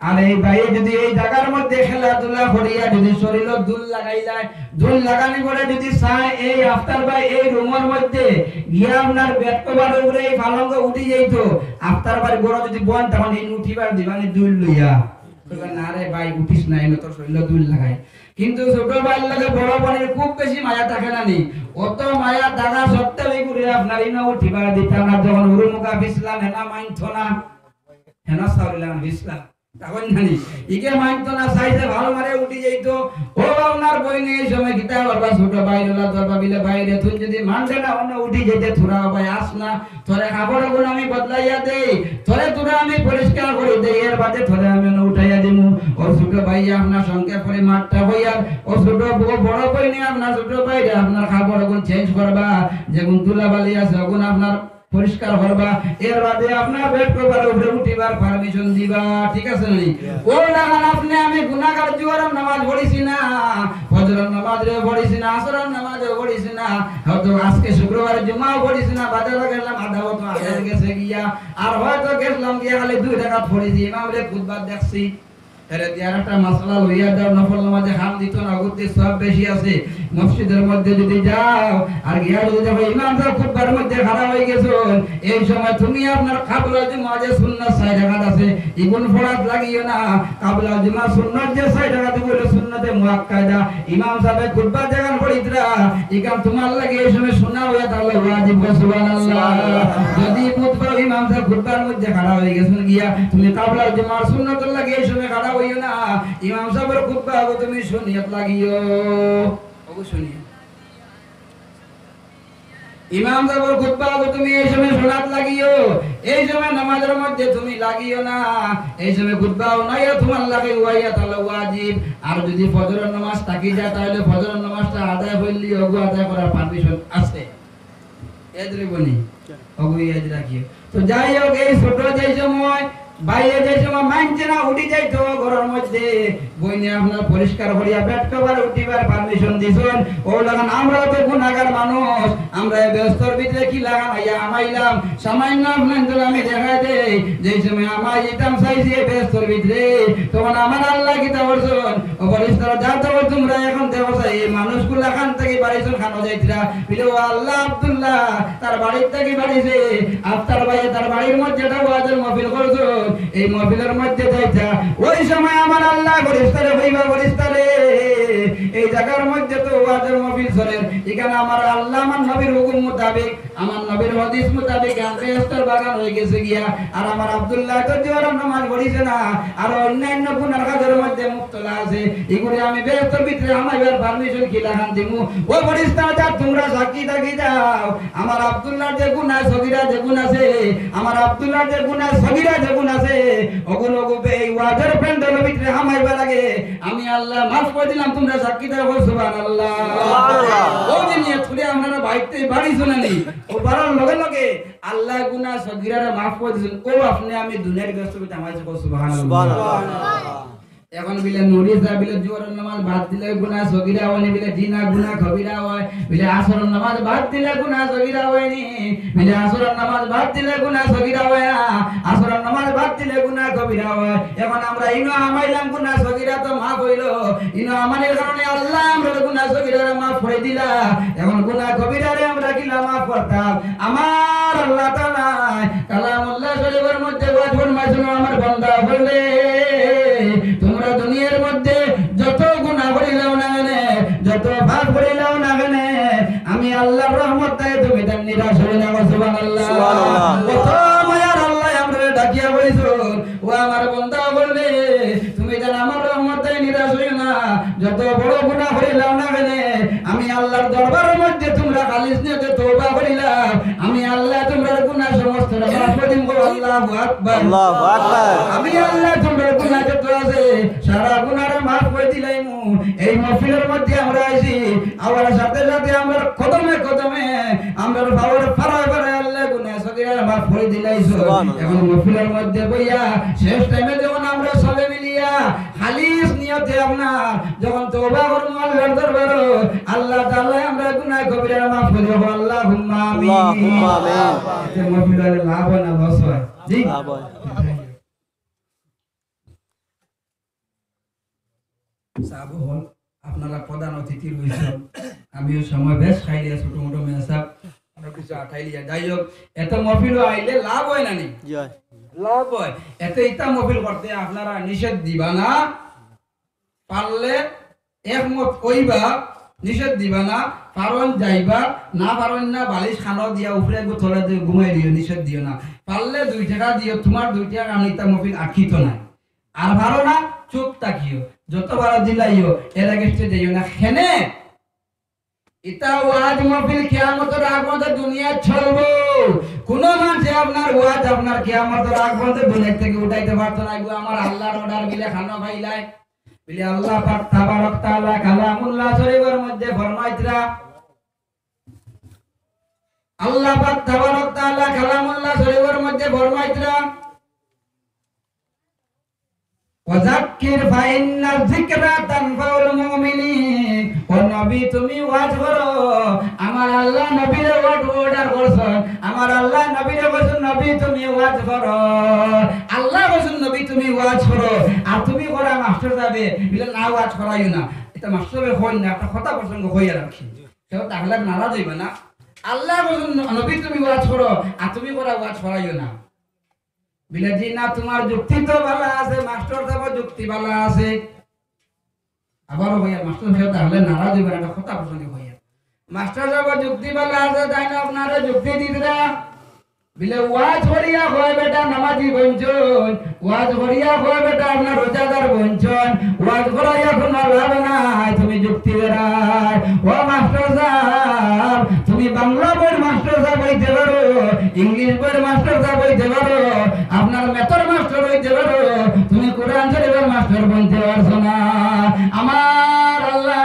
আর এই ভাই যদি এই জায়গার মধ্যে খেলাধুলা করিয়া যদি শরীরে দুল লাগাইলায় দুল লাগানি করে যদি চায় এই আফতার ভাই এই রুমের মধ্যে গিয়া আপনার বেড কভার উপরে এই পালঙ্ক উঠি যাইত আফতার ভাই বড় যদি বন তখন এই উঠিবার দিবানি দুল লইয়া না রে ভাই উঠিস নাই না তোর শরীরে দুল লাগাই কিন্তু ছোট ভাইয়ের লাগে বড় বোনের খুব বেশি মায়া থাকে না নি অত মায়া থাকা সত্ত্বেও করে আপনার ইনা উঠিবার দিতাম না যখন উরুমুখা বিসলাম হেনা মাইনতো না হেনা সাউরিলাম বিসলাম তখন জানি ইকে মাইনতো না সাইজে ভালো মারে উঠি যাইতো ও আপনার বইনে এই সময় গীতা বাবা ছোট ভাই হলা দরবা বিলে বাইরে তুই যদি মানতে না অন্য উঠি যেতে থুরা ভাই আস না তোরে খাবার গুণ আমি বদলাইয়া দেই তোরে তোরা আমি পরিষ্কার করে দেই এর বাদে তোরে আমি উঠাইয়া দিমু ও ছোট ভাই আপনার সঙ্গে পরে মারটা হইয়া ও ছোট বড় বইনে আপনার ছোট ভাই আপনার খাবার গুণ চেঞ্জ করবা যেগুন তুলাবালি আছে ওগুন আপনার পরিষ্কার করবা এর বাদে আপনার বেড কভার উপরে উঠিবার পারমিশন দিবা ঠিক আছে নি ও লাগান আপনি আমি গুনাহগার জোয়ার নামাজ পড়িছি না ফজরের নামাজে পড়িছি না আসরের নামাজে পড়িছি না হয়তো আজকে শুক্রবার জুমাও পড়িছি না বাজারে গেলাম আধা বছর আগে গেছে গিয়া আর হয়তো গেলাম গিয়া খালি 2 টাকা পড়িছি ইমামরে খুতবা দেখছি এর দিয়ার একটা মাসলা লইয়া দাও নফল নামাজে হাম দিত না গুতে সব বেশি আছে মসজিদের মধ্যে যদি যাও আর গিয়া যদি দেখো ইমাম সাহেব খুতবার মধ্যে খাড়া হয়ে গেছো এই সময় তুমি আপনার কাবলা জুমাজে সুন্নাত 6 রাকাত আছে ইগুন ফরাত লাগিও না কাবলা জুমা সুন্নাত যে 6 রাকাত বলে সুন্নাতে মুআক্কাদা ইমাম সাহেব খুতবা জাগান পড়িতরা ইকাম তোমার লাগে এই সময় শোনা হইয়া তাহলে ওয়াজিব সুবহানাল্লাহ যদি খুতবা ইমাম সাহেব খুতবার মধ্যে খাড়া হয়ে গেছেন গিয়া তুমি কাবলা জুমার সুন্নাত লাগে এই সময় খাড়া হইও না ইমাম সাহেবের খুতবা গো তুমি শুনিয়াত লাগিও ওগো শুনিয়া ইমাম সাহেবের খুতবা গো তুমি এই সময় শোনাত লাগিও এই সময় নামাজের মধ্যে তুমি লাগিও না এই সময় খুতবাও নাই তোমার লাগে ওয়াইয়া তাহলে ওয়াজিব আর যদি ফজরের নামাজ থাকি যায় তাহলে ফজরের নামাজটা আদায় হইলি ওগো আদায় করার পারমিশন আছে এদরে বনি ওগো ইয়াদ রাখিও তো যাই হোক এই ছোট যে সময় বাইরে যে সময় মাইনছে না উঠি যাইতো ঘরের মধ্যে বইনে আপনার পরিষ্কার করিয়া বেড কভার উঠিবার পারমিশন দিছেন ও লাগান আমরা তো গুনাহগার মানুষ আমরা ব্যস্তর ভিতরে কি লাগান আইয়া আমাইলাম সামান্য আপনাদের আমি দেখাই দেই যে সময় আমাই যেতাম চাইছি ব্যস্তর ভিতরে তখন আমার আল্লাহ কি তা বলছেন ও পরিষ্কার যাতে তোমরা এখন দেখো এই মানুষগুলা খান থেকে বাড়িছেন খানো যাইতরা বলে ও আল্লাহ আব্দুল্লাহ তার বাড়ির থেকে বাড়িছে আফতার ভাই তার বাড়ির মধ্যে একটা ওয়াজের মাহফিল করছো এই মাহফিলের মধ্যে যাইতা ওই সময় আমার আল্লাহ ফেরেশতারে হইবা ফেরেশতারে এই জায়গার মধ্যে তো ওয়াজের মাহফিল চলে এখানে আমার আল্লাহ আমার নবীর হুকুম মোতাবেক আমার নবীর হাদিস মোতাবেক ফেরেশতার বাগান হয়ে গেছে গিয়া আর আমার আব্দুল্লাহ তো জোয়ার নামাজ পড়িছে না আর অন্যান্য গুনার কাজের মধ্যে মুক্তলা আছে এগুলি আমি ফেরেশতার ভিতরে আমাইবার পারমিশন কি লাগান দিমু ও ফেরেশতা যা তোমরা সাক্ষী থাকি যাও আমার আব্দুল্লাহর যে গুনাহ সগীরা যে গুনাহ আছে আমার আব্দুল্লাহর যে গুনাহ সগীরা যে গুনাহ আছে ওগুলো এই ওয়াজের প্যান্ডেলের ভিতরে আমাইবার আগে আমি আল্লাহ মাফ করে দিলাম তোমরা সাক্ষী দাও সুবহানাল্লাহ সুবহানাল্লাহ ও নিয়ে তুলে আমরা বাইতে বাড়ি শুনানি ও বাড়ার লগে লগে আল্লাহ গুনাহ সগীরারে মাফ করে দিয়েছেন ও আপনি আমি দুনিয়ার ব্যস্ততা আমাকে সুবহানাল্লাহ এখন বিলে নুরি সাহেব বিলে জোহরের নামাজ বাদ দিলে গুনাহ সগীরা হয় বিলে দিনা গুনাহ কবিরা হয় বিলে আসরের নামাজ বাদ দিলে গুনাহ সগীরা হয় নি বিলে আসরের নামাজ বাদ দিলে গুনাহ সগীরা হয় না আসরের নামাজ বাদ দিলে গুনাহ কবিরা হয় এখন আমরা ইনো আমাইলাম গুনাহ সগীরা তো মাফ হইলো ইনো আমাদের কারণে আল্লাহ আমরা গুনাহ সগীরা মাফ করে দিলা এখন গুনাহ কবিরারে আমরা কিলা মাফ করতাম আমার আল্লাহ তাআলা কালামুল্লাহ শরীফের মধ্যে ওয়াজ ফরমাইছেন আমার বান্দা বলে তোমরা দুনিয়ার মধ্যে যত গুনাহ করিলাও না কেন যত পাপ করিলাও না কেন আমি আল্লাহর রহমত তাই তুমি তার নিরাশ হই না সুবহানাল্লাহ সুবহানাল্লাহ কত মায়ার আল্লাহ আমরা ডাকিয়া বইছো ও আমার বান্দা বলে তুমি জান আমার রহমত তাই নিরাশ হই না যত বড় গুনাহ করিলাও না কেন আমি আল্লাহর দরবারের মধ্যে তোমরা খালিস নিয়তে তওবা করিলাম আমি আল্লাহ তোমার গুনাহ সমস্ত মাফ করে দিব আল্লাহু আকবার আল্লাহু আকবার আমি আল্লাহ তোমার গুনাহ যত আছে সারা গুনাহরে maaf করে দিলাইমু এই মাহফিলের মধ্যে আমরা আইছি আমার সাথে সাথে আমরা কদমে কদমে আমরা পাওয়ার ফারায় ফারায় আল্লাহ গুনাহ সগীরা maaf করে দিলাইছো এখন মাহফিলের মধ্যে বইয়া শেষ টাইমে যখন আমরা সবে মিলিয়া খালিস নিয়তে আপনার যখন তওবা করব আল্লাহর দরবারে আল্লাহ তাআলা আমরা গুনাহ কবিরা maaf করে দেব আল্লাহুম্মা আমিন আল্লাহুম্মা আমিন এই মাহফিলের লাভ হয় না লস হয় জি লাভ হয় সাবু হল আপনারা প্রধান অতিথি রয়েছেন আমিও সময় বেশ খাইলিয়া ছোট মোটো মেসাব অনেক কিছু আঠাইলিয়া যাই হোক এত মহফিল আইলে লাভ হয় না নি জি হয় লাভ হয় এত ইতা মহফিল করতে আপনারা নিষেধ দিবা না পারলে একমত কইবা নিষেধ দিবা না পারন যাইবা না পারন না বালিশ খানো দিয়া উপরে গোথলে দিয়ে ঘুমাই দিও নিষেধ দিও না পারলে 2 টাকা দিও তোমার 2 টাকা আমি ইতা মহফিল আখিত নাই আর ভালো না চুপ তাকিও যতবার দিলাইও এর আগে যাইও না খেনে ইতা ওয়াজ মাহফিল কিয়ামতের আগ পর্যন্ত দুনিয়া চলবো কোন মানুষ আপনার ওয়াজ আপনার কিয়ামতের আগ পর্যন্ত দুনিয়া থেকে উঠাইতে পারতো না গো আমার আল্লাহর অর্ডার বিলে খানো খাইলাই বিলে আল্লাহ পাক তাবারক তাআলা কালামুল্লাহ শরীফের মধ্যে ফরমাইতরা আল্লাহ পাক তাবারক তাআলা কালামুল্লাহ শরীফের মধ্যে ফরমাইতরা ওয়াযাক্কির ফাইন্না যিকরা তানফাউল মুমিনিন ও নবী তুমি ওয়াজ করো আমার আল্লাহ নবীর অর্ডার করছেন আমার আল্লাহ নবীর বলেন নবী তুমি ওয়াজ করো আল্লাহ বলেন নবী তুমি ওয়াজ করো আর তুমি করা মাস্টার যাবে বলে না ওয়াজ করাইও না এটা মাস্টারে কই না একটা কথা প্রসঙ্গ কইয়া রাখি সেও তাহলে নারাজ হইবা না আল্লাহ বলেন নবী তুমি ওয়াজ করো আর তুমি করা ওয়াজ করাইও না বিলেজি না তোমার যুক্তি তো ভালো আছে মাস্টার সাহেব যুক্তি ভালো আছে আবারও ভাইয়া মাস্টার সাহেব তাহলে নারাজ হইবেন একটা কথা প্রসঙ্গে ভাইয়া মাস্টার সাহেব যুক্তি ভালো আছে তাই না আপনারা যুক্তি দিতরা বিলে ওয়াজ করিয়া হয় বেটা নামাজি বঞ্চন ওয়াজ করিয়া হয় বেটা আপনার রোজাদার বঞ্চন ওয়াজ করাইয়া কোনো লাভ নাই তুমি যুক্তি দেরাই ও মাস্টার সাহেব তুমি বাংলা বইয়ের মাস্টার সাহেব হইতে পারো ইংলিশ বইয়ের মাস্টার সাহেব হইতে পারো আপনার মেথর মাস্টার হইতে পারো তুমি কোরআন শরীফের মাস্টার বনতে পারছো না আমার আল্লাহ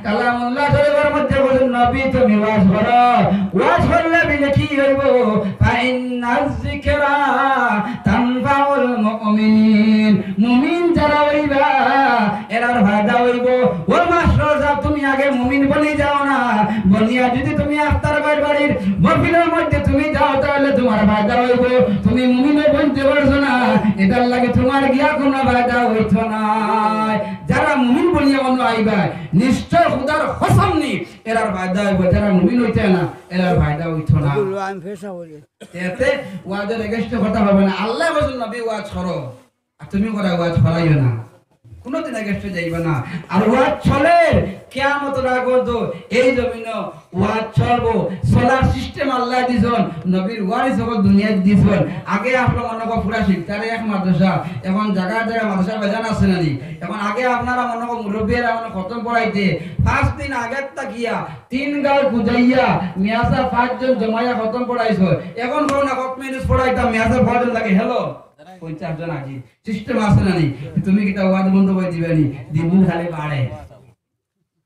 কালামুল্লাহ শরীফের মধ্যে বলেন নবী তুমি ওয়াজ করো ওয়াজ করলে বিলে কি হইব ফাইন্নাজ যিকরা তানফাউল মুমিনিন মুমিন যারা হইবা এরার ফায়দা হইব ও মাস্টার সাহেব তুমি আগে মুমিন বনি যাও না বনিয়া যদি তুমি আফতার বাড়ির মহফিলের মধ্যে তুমি যাও তাহলে তোমার ফায়দা হইব তুমি মুমিনে বনতে পারছো না এটার লাগে তোমার গিয়া কোনো ফায়দা হইছ না যারা মুমিন বনিয়া বন্ধ আইবা নিশ্চয় খোদার কসম নি এরার ফায়দা হইব যারা মুমিন হইছে না এরার ফায়দা হইছ না এতে ওয়াজের এগেইনস্টে কথা হবে না আল্লাহ বলেন নবী ওয়াজ করো আর তুমি করে ওয়াজ করাইও না কোনদিন এগেইনস্টে যাইবা না আর ওয়াজ চলে কিয়ামতের আগ পর্যন্ত এই জমিনে ওয়াজ চলবো সোলার সিস্টেম আল্লাহ দিছেন নবীর ওয়ারিস সকল দুনিয়া দিছেন আগে আপনারা মনে করেন পুরা শিক্ষারে এক মাদ্রাসা এখন জায়গা জায়গা মাদ্রাসা বাজান আছে না নি এখন আগে আপনারা মনে করেন মুরব্বিরা মনে খতম পড়াইতে 5 দিন আগে তাকিয়া 3 গাল খুঁজাইয়া মিয়াসা 5 জন জমাইয়া খতম পড়াইছো এখন কোন না কত মিনিট পড়াইতা মিয়াসা 5 জন লাগে হ্যালো 50 জন আগে সিস্টেম আছে না নি তুমি কিটা ওয়াজ বন্ধ করে দিবেনি দিন খালি বাড়ে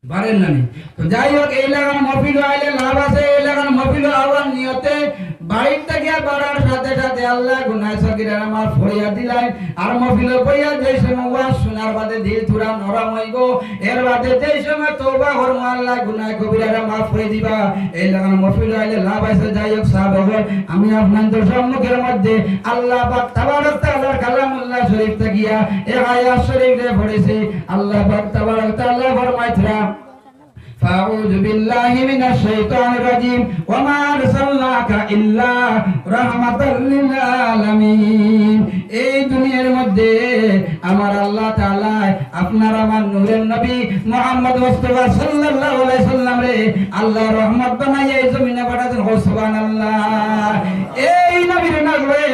বাড়েন না নি তো যাই হোক এই লাগান মহফিল আইলে লাভ আছে এই লাগান মহফিল আওয়ার নিয়তে বাড়িতে গিয়া বাড়ার সাথে সাথে আল্লাহ গুনাহ সগীরা আমার ফরিয়া দিলাই আর মহফিল কইয়া যেই সময় ওয়াজ শোনার বাদে দিল তুরা নরম হইব এর বাদে যেই সময় তওবা করব আল্লাহ গুনাহ কবিরা মাফ করে দিবা এই লাগান মহফিল আইলে লাভ আছে যাই হোক সাহাবাগণ আমি আপনাদের সম্মুখের মধ্যে আল্লাহ পাক তাবারক তাআলার কালামুল্লাহ শরীফ গিয়া এই আয়াত শরীফে পড়েছি আল্লাহ পাক তাবারক তাআলা ফরমাইতরা فأعوذ بالله من الشيطان الرجيم وما أرسلناك إلا رحمة للعالمين এই দুনিয়ার মধ্যে আমার আল্লাহ তাআলা আপনার আমার নূরের নবী মুহাম্মদ মুস্তাফা সাল্লাল্লাহু আলাইহি সাল্লাম রে আল্লাহ রহমত বানাইয়া এই জমিনে পাঠাতেন সুবহানাল্লাহ এই নবীর নাগরে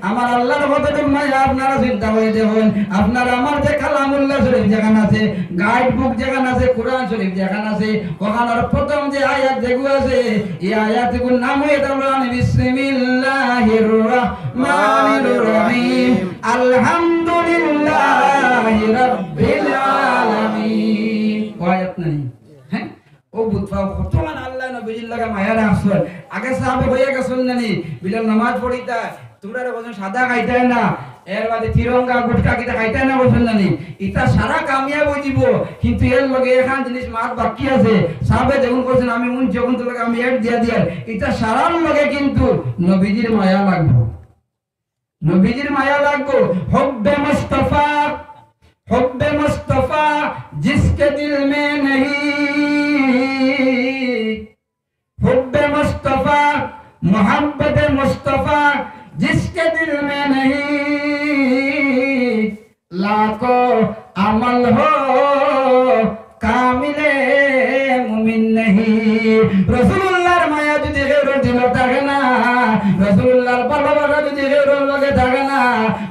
আমার আল্লাহর কতটুকু মায়া আপনারা চিন্তা করে দেখুন। আপনারা আমার যে কালামুল্লাহ শরীফ যেখানে আছে, গাইড বুক যেখানে আছে, কোরআন শরীফ যেখানে আছে, ওখানের প্রথম যে আয়াত যেগুলো আছে, এই আয়াতগুলোর নাম হয়ে হলো বিসমিল্লাহির রহমানির রহিম আলহামদুলিল্লাহি রাব্বিল আলামিন। আয়াত নাই, হ্যাঁ, ও বুঝপাও কতমান আল্লাহ নবীর লাগা মায়া রাখছেন। আগে সাহাবে হয়ে গেছেন নানি বিলাল নামাজ পড়িতা, তোমরা বলেন সাদা খাইতাই না, এর বাদে তিরঙ্গা গুটকা কিটা খাইতাই না বলেন নানি, ইটা সারা কামিয়াব হই দিব। কিন্তু এর লগে এখান জিনিস মাত বাকি আছে। সাহাবে যখন কইছেন আমি মুন যখন তো লাগে আমি এড দিয়া দিয়ার, ইটা সারার লগে কিন্তু নবীজির মায়া লাগবো, নবীজির মায়া লাগবো। হুব্বে মুস্তাফা, हुब्बे मुस्तफा जिसके दिल में नहीं, हुब्बे मुस्तफा मोहब्बत मुस्तफा जिसके दिल में नहीं, लाखों अमल हो कामिले मुमिन नहीं। रसूलुल्लाहर माया যদি হেরো দিল থাকে না, রসুলুল্লাহর ভালোবাসা যদি হেরো লগে থাকে না,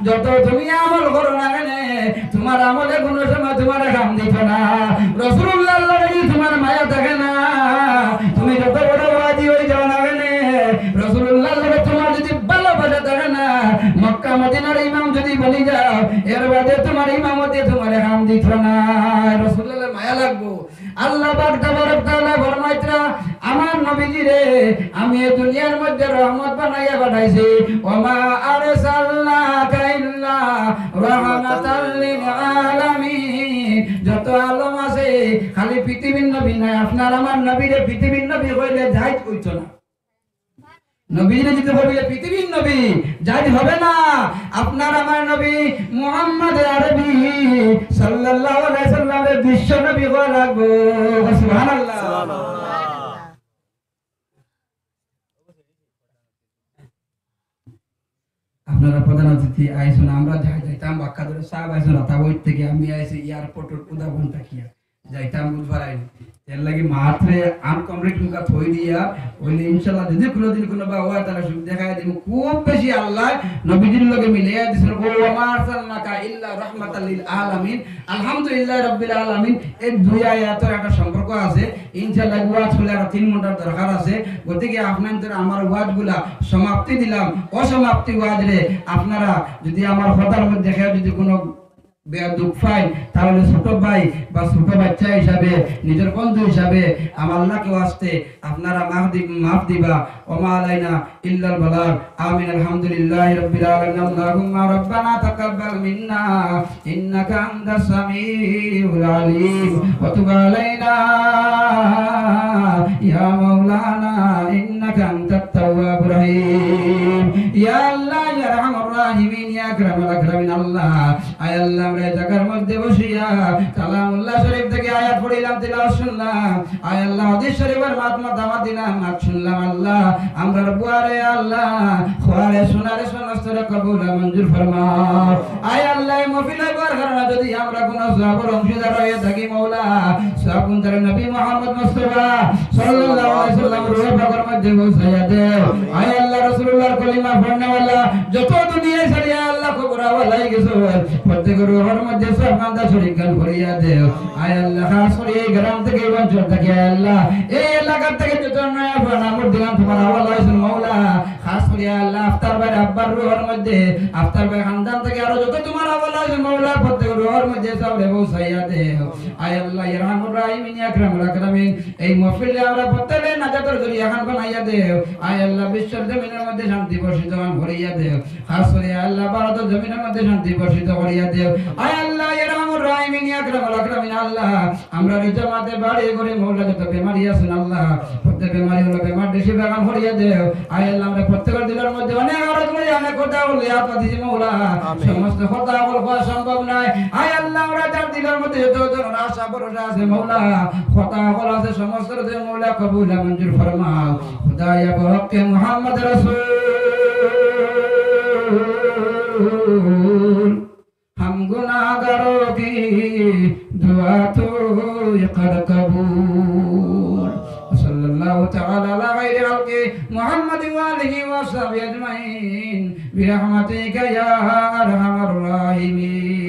যত তুমি আমল করো না কেন তোমার আমলে কোনো সময় তোমার কাম দিত না। রসুলুল্লাহর লগে যদি তোমার মায়া থাকে না, তুমি যত বড় ওয়াজি হয়ে যাও না কেন, রসুলুল্লাহর লগে তোমার যদি ভালোবাসা থাকে না, মক্কা মদিনার ইমাম যদি বলি যাও, এর বাদে তোমার ইমামতে তোমার কাম দিত না। রসুলুল্লাহর মায়া লাগবো। আল্লাহ পাক তাবারক তাআলা ফরমাইতরা আমার নবীজি রে আমি এই দুনিয়ার মধ্যে রহমত বানাইয়া পাঠাইছি, ওমা আরসালনাকা ইল্লা রাহমাতাল লিল আলামিন। যত আলম আছে খালি পৃথিবীর নবী না, আপনার আমার নবীরে পৃথিবীর নবী কইলে যাইত কইতো না। নবীরে যদি বলিলে পৃথিবীর নবী যাইত হবে না। আপনার আমার নবী মুহাম্মদ আরবি সাল্লাল্লাহু আলাইহি সাল্লামের বিশ্ব নবী হওয়া লাগবে। সুবহানাল্লাহ। আপনারা প্রধান অতিথি আইসুন, আমরা যাইতাম বাক্কা ধরে সাহেব আইসুন রাতাবই থেকে, আমি আইসি এয়ারপোর্টের উদাবন তাকিয়া যাইতাম বুধবার এর লাগি মাত্রে আনকমপ্লিট মুখা থই দিয়া ওইলে ইনশাআল্লাহ যদি কোনোদিন কোনো বা ওয়া তাআলা সুখ দেখায় দিব। খুব বেশি আল্লাহ নবীজির লগে মিলাইয়া দিছিল, ওয়া মা আরসালনাকা ইল্লা রাহমাতাল লিল আলামিন আলহামদুলিল্লাহি রাব্বিল আলামিন। এই দুই আয়াতের একটা সম্পর্ক আছে। ইনশাআল্লাহ ওয়াজ হলে আর 3 ঘন্টার দরকার আছে। গতিকে আপনাদের আমার ওয়াজগুলা সমাপ্তি দিলাম। অসমাপ্তি ওয়াজ রে আপনারা যদি আমার কথার মধ্যে দেখে যদি কোনো দুঃখ পাই, তাহলে ছোট ভাই বা ছোট বাচ্চা হিসাবে নিজের বন্ধু হিসাবে আমার আল্লাহকে ওয়াস্তে আপনারা মাফ দিবা। ওমা আলাইনা ইল্লাল বালাগ। আমিন। আলহামদুলিল্লাহি রাব্বিল আলামিন। আল্লাহুম্মা রাব্বানা তাকাব্বাল মিন্না ইন্নাকা আনতাস সামিউল আলিম ওয়া তুব আলাইনা ইয়া মাওলানা ইন্নাকা আনতাত তাওয়াবুর রহিম। ইয়া আল্লাহ ইয়া আরহামুর রাহিমিন ইয়া আকরামাল আকরামিন। আল্লাহ আয় আল্লাহ আমরা জায়গার মধ্যে বসিয়া কালামুল্লাহ শরীফ থেকে আয়াত পড়িলাম, তিলাওয়াত শুনলাম। আয় আল্লাহ হাদিস শরীফের মাতমা দাওয়াত দিলাম, মাত শুনলাম। আল্লাহ আমরা বুয়ারে আল্লাহ খোয়ারে সোনারে সমস্তরে কবুল মঞ্জুর ফরমাও। আয় আল্লাহ মফিলে বার কারণে যদি আমরা কোন সওয়াবের অংশীদার হয়ে থাকি মাওলা, সওয়াবুন তার নবী মুহাম্মদ মুস্তাফা সাল্লাল্লাহু আলাইহি সাল্লাম রূহে পাকের মধ্যে পৌঁছায়া দেও। আয় আল্লাহ রাসূলুল্লাহর কলিমা পড়নেওয়ালা যত দুনিয়ায় ছাড়িয়া আল্লাহ কবরওয়ালা গেছে, প্রত্যেকের রুহের মধ্যে সব কান্দা শরীক গান করিয়া দেও। আয় আল্লাহ খাস করে এই গ্রাম থেকে অঞ্চল থেকে আল্লাহ এই এলাকা থেকে যত নয়া নামর দিলাম তোমার হাওয়ালা হয়েছেন মাওলা। খাস করে আল্লাহ আফতার ভাই আব্বার রুহের মধ্যে, আফতার ভাই খানদান থেকে আরো যত তোমার হাওয়ালা হয়েছেন মাওলা, প্রত্যেকের রুহের মধ্যে সব পৌঁছাইয়া দেও। আয় আল্লাহ ইয়া রাহমার রাহিমিন ইয়া আকরামুল আকরামিন। এই মাহফিলে আমরা প্রত্যেকে নাজাতের জরিয়া খান বানাইয়া দেও। আয় আল্লাহ বিশ্বের জমিনের মধ্যে শান্তি বর্ষিত করিয়া দেও। খাস করে আল্লাহ ভারতের জমিনের মধ্যে শান্তি বর্ষিত করিয়া দেও। আয় আল্লাহ ইয়া রাহমার রাহিমিন ইয়া আকরামুল আকরামিন। আল্লাহ আমরা এই জামাতে বাড়ি করে মাওলা যত বেমারি আছেন আল্লাহ প্রত্যেক বেমারি হলো বেমার দেশে বেগান করিয়া দেও। আয় আল্লাহ আমরা প্রত্যেকের দিলের মধ্যে অনেক আরজ করি, অনেক কথা বলি আপনি দিছি মাওলা, সমস্ত কথা বলা সম্ভব নয়। আয় আল্লাহ আমরা যার দিলের মধ্যে যত ধরনের আশা ভরসা আছে মাওলা, কথা বলা আছে সমস্ত দিয়ে মাওলা কবুল মঞ্জুর ফরমাও। খুদায়া বহকে মুহাম্মদ রাসূল हम गुनाहगारों की दुआ तो कर कबूल। সাল্লাল্লাহু তাআলা আলা গায়রি খালকি মুহাম্মাদিন ওয়া আলিহি ওয়া সাহবিহি আজমাইন বিরহমাতিকা ইয়া আরহামার রাহিমিন।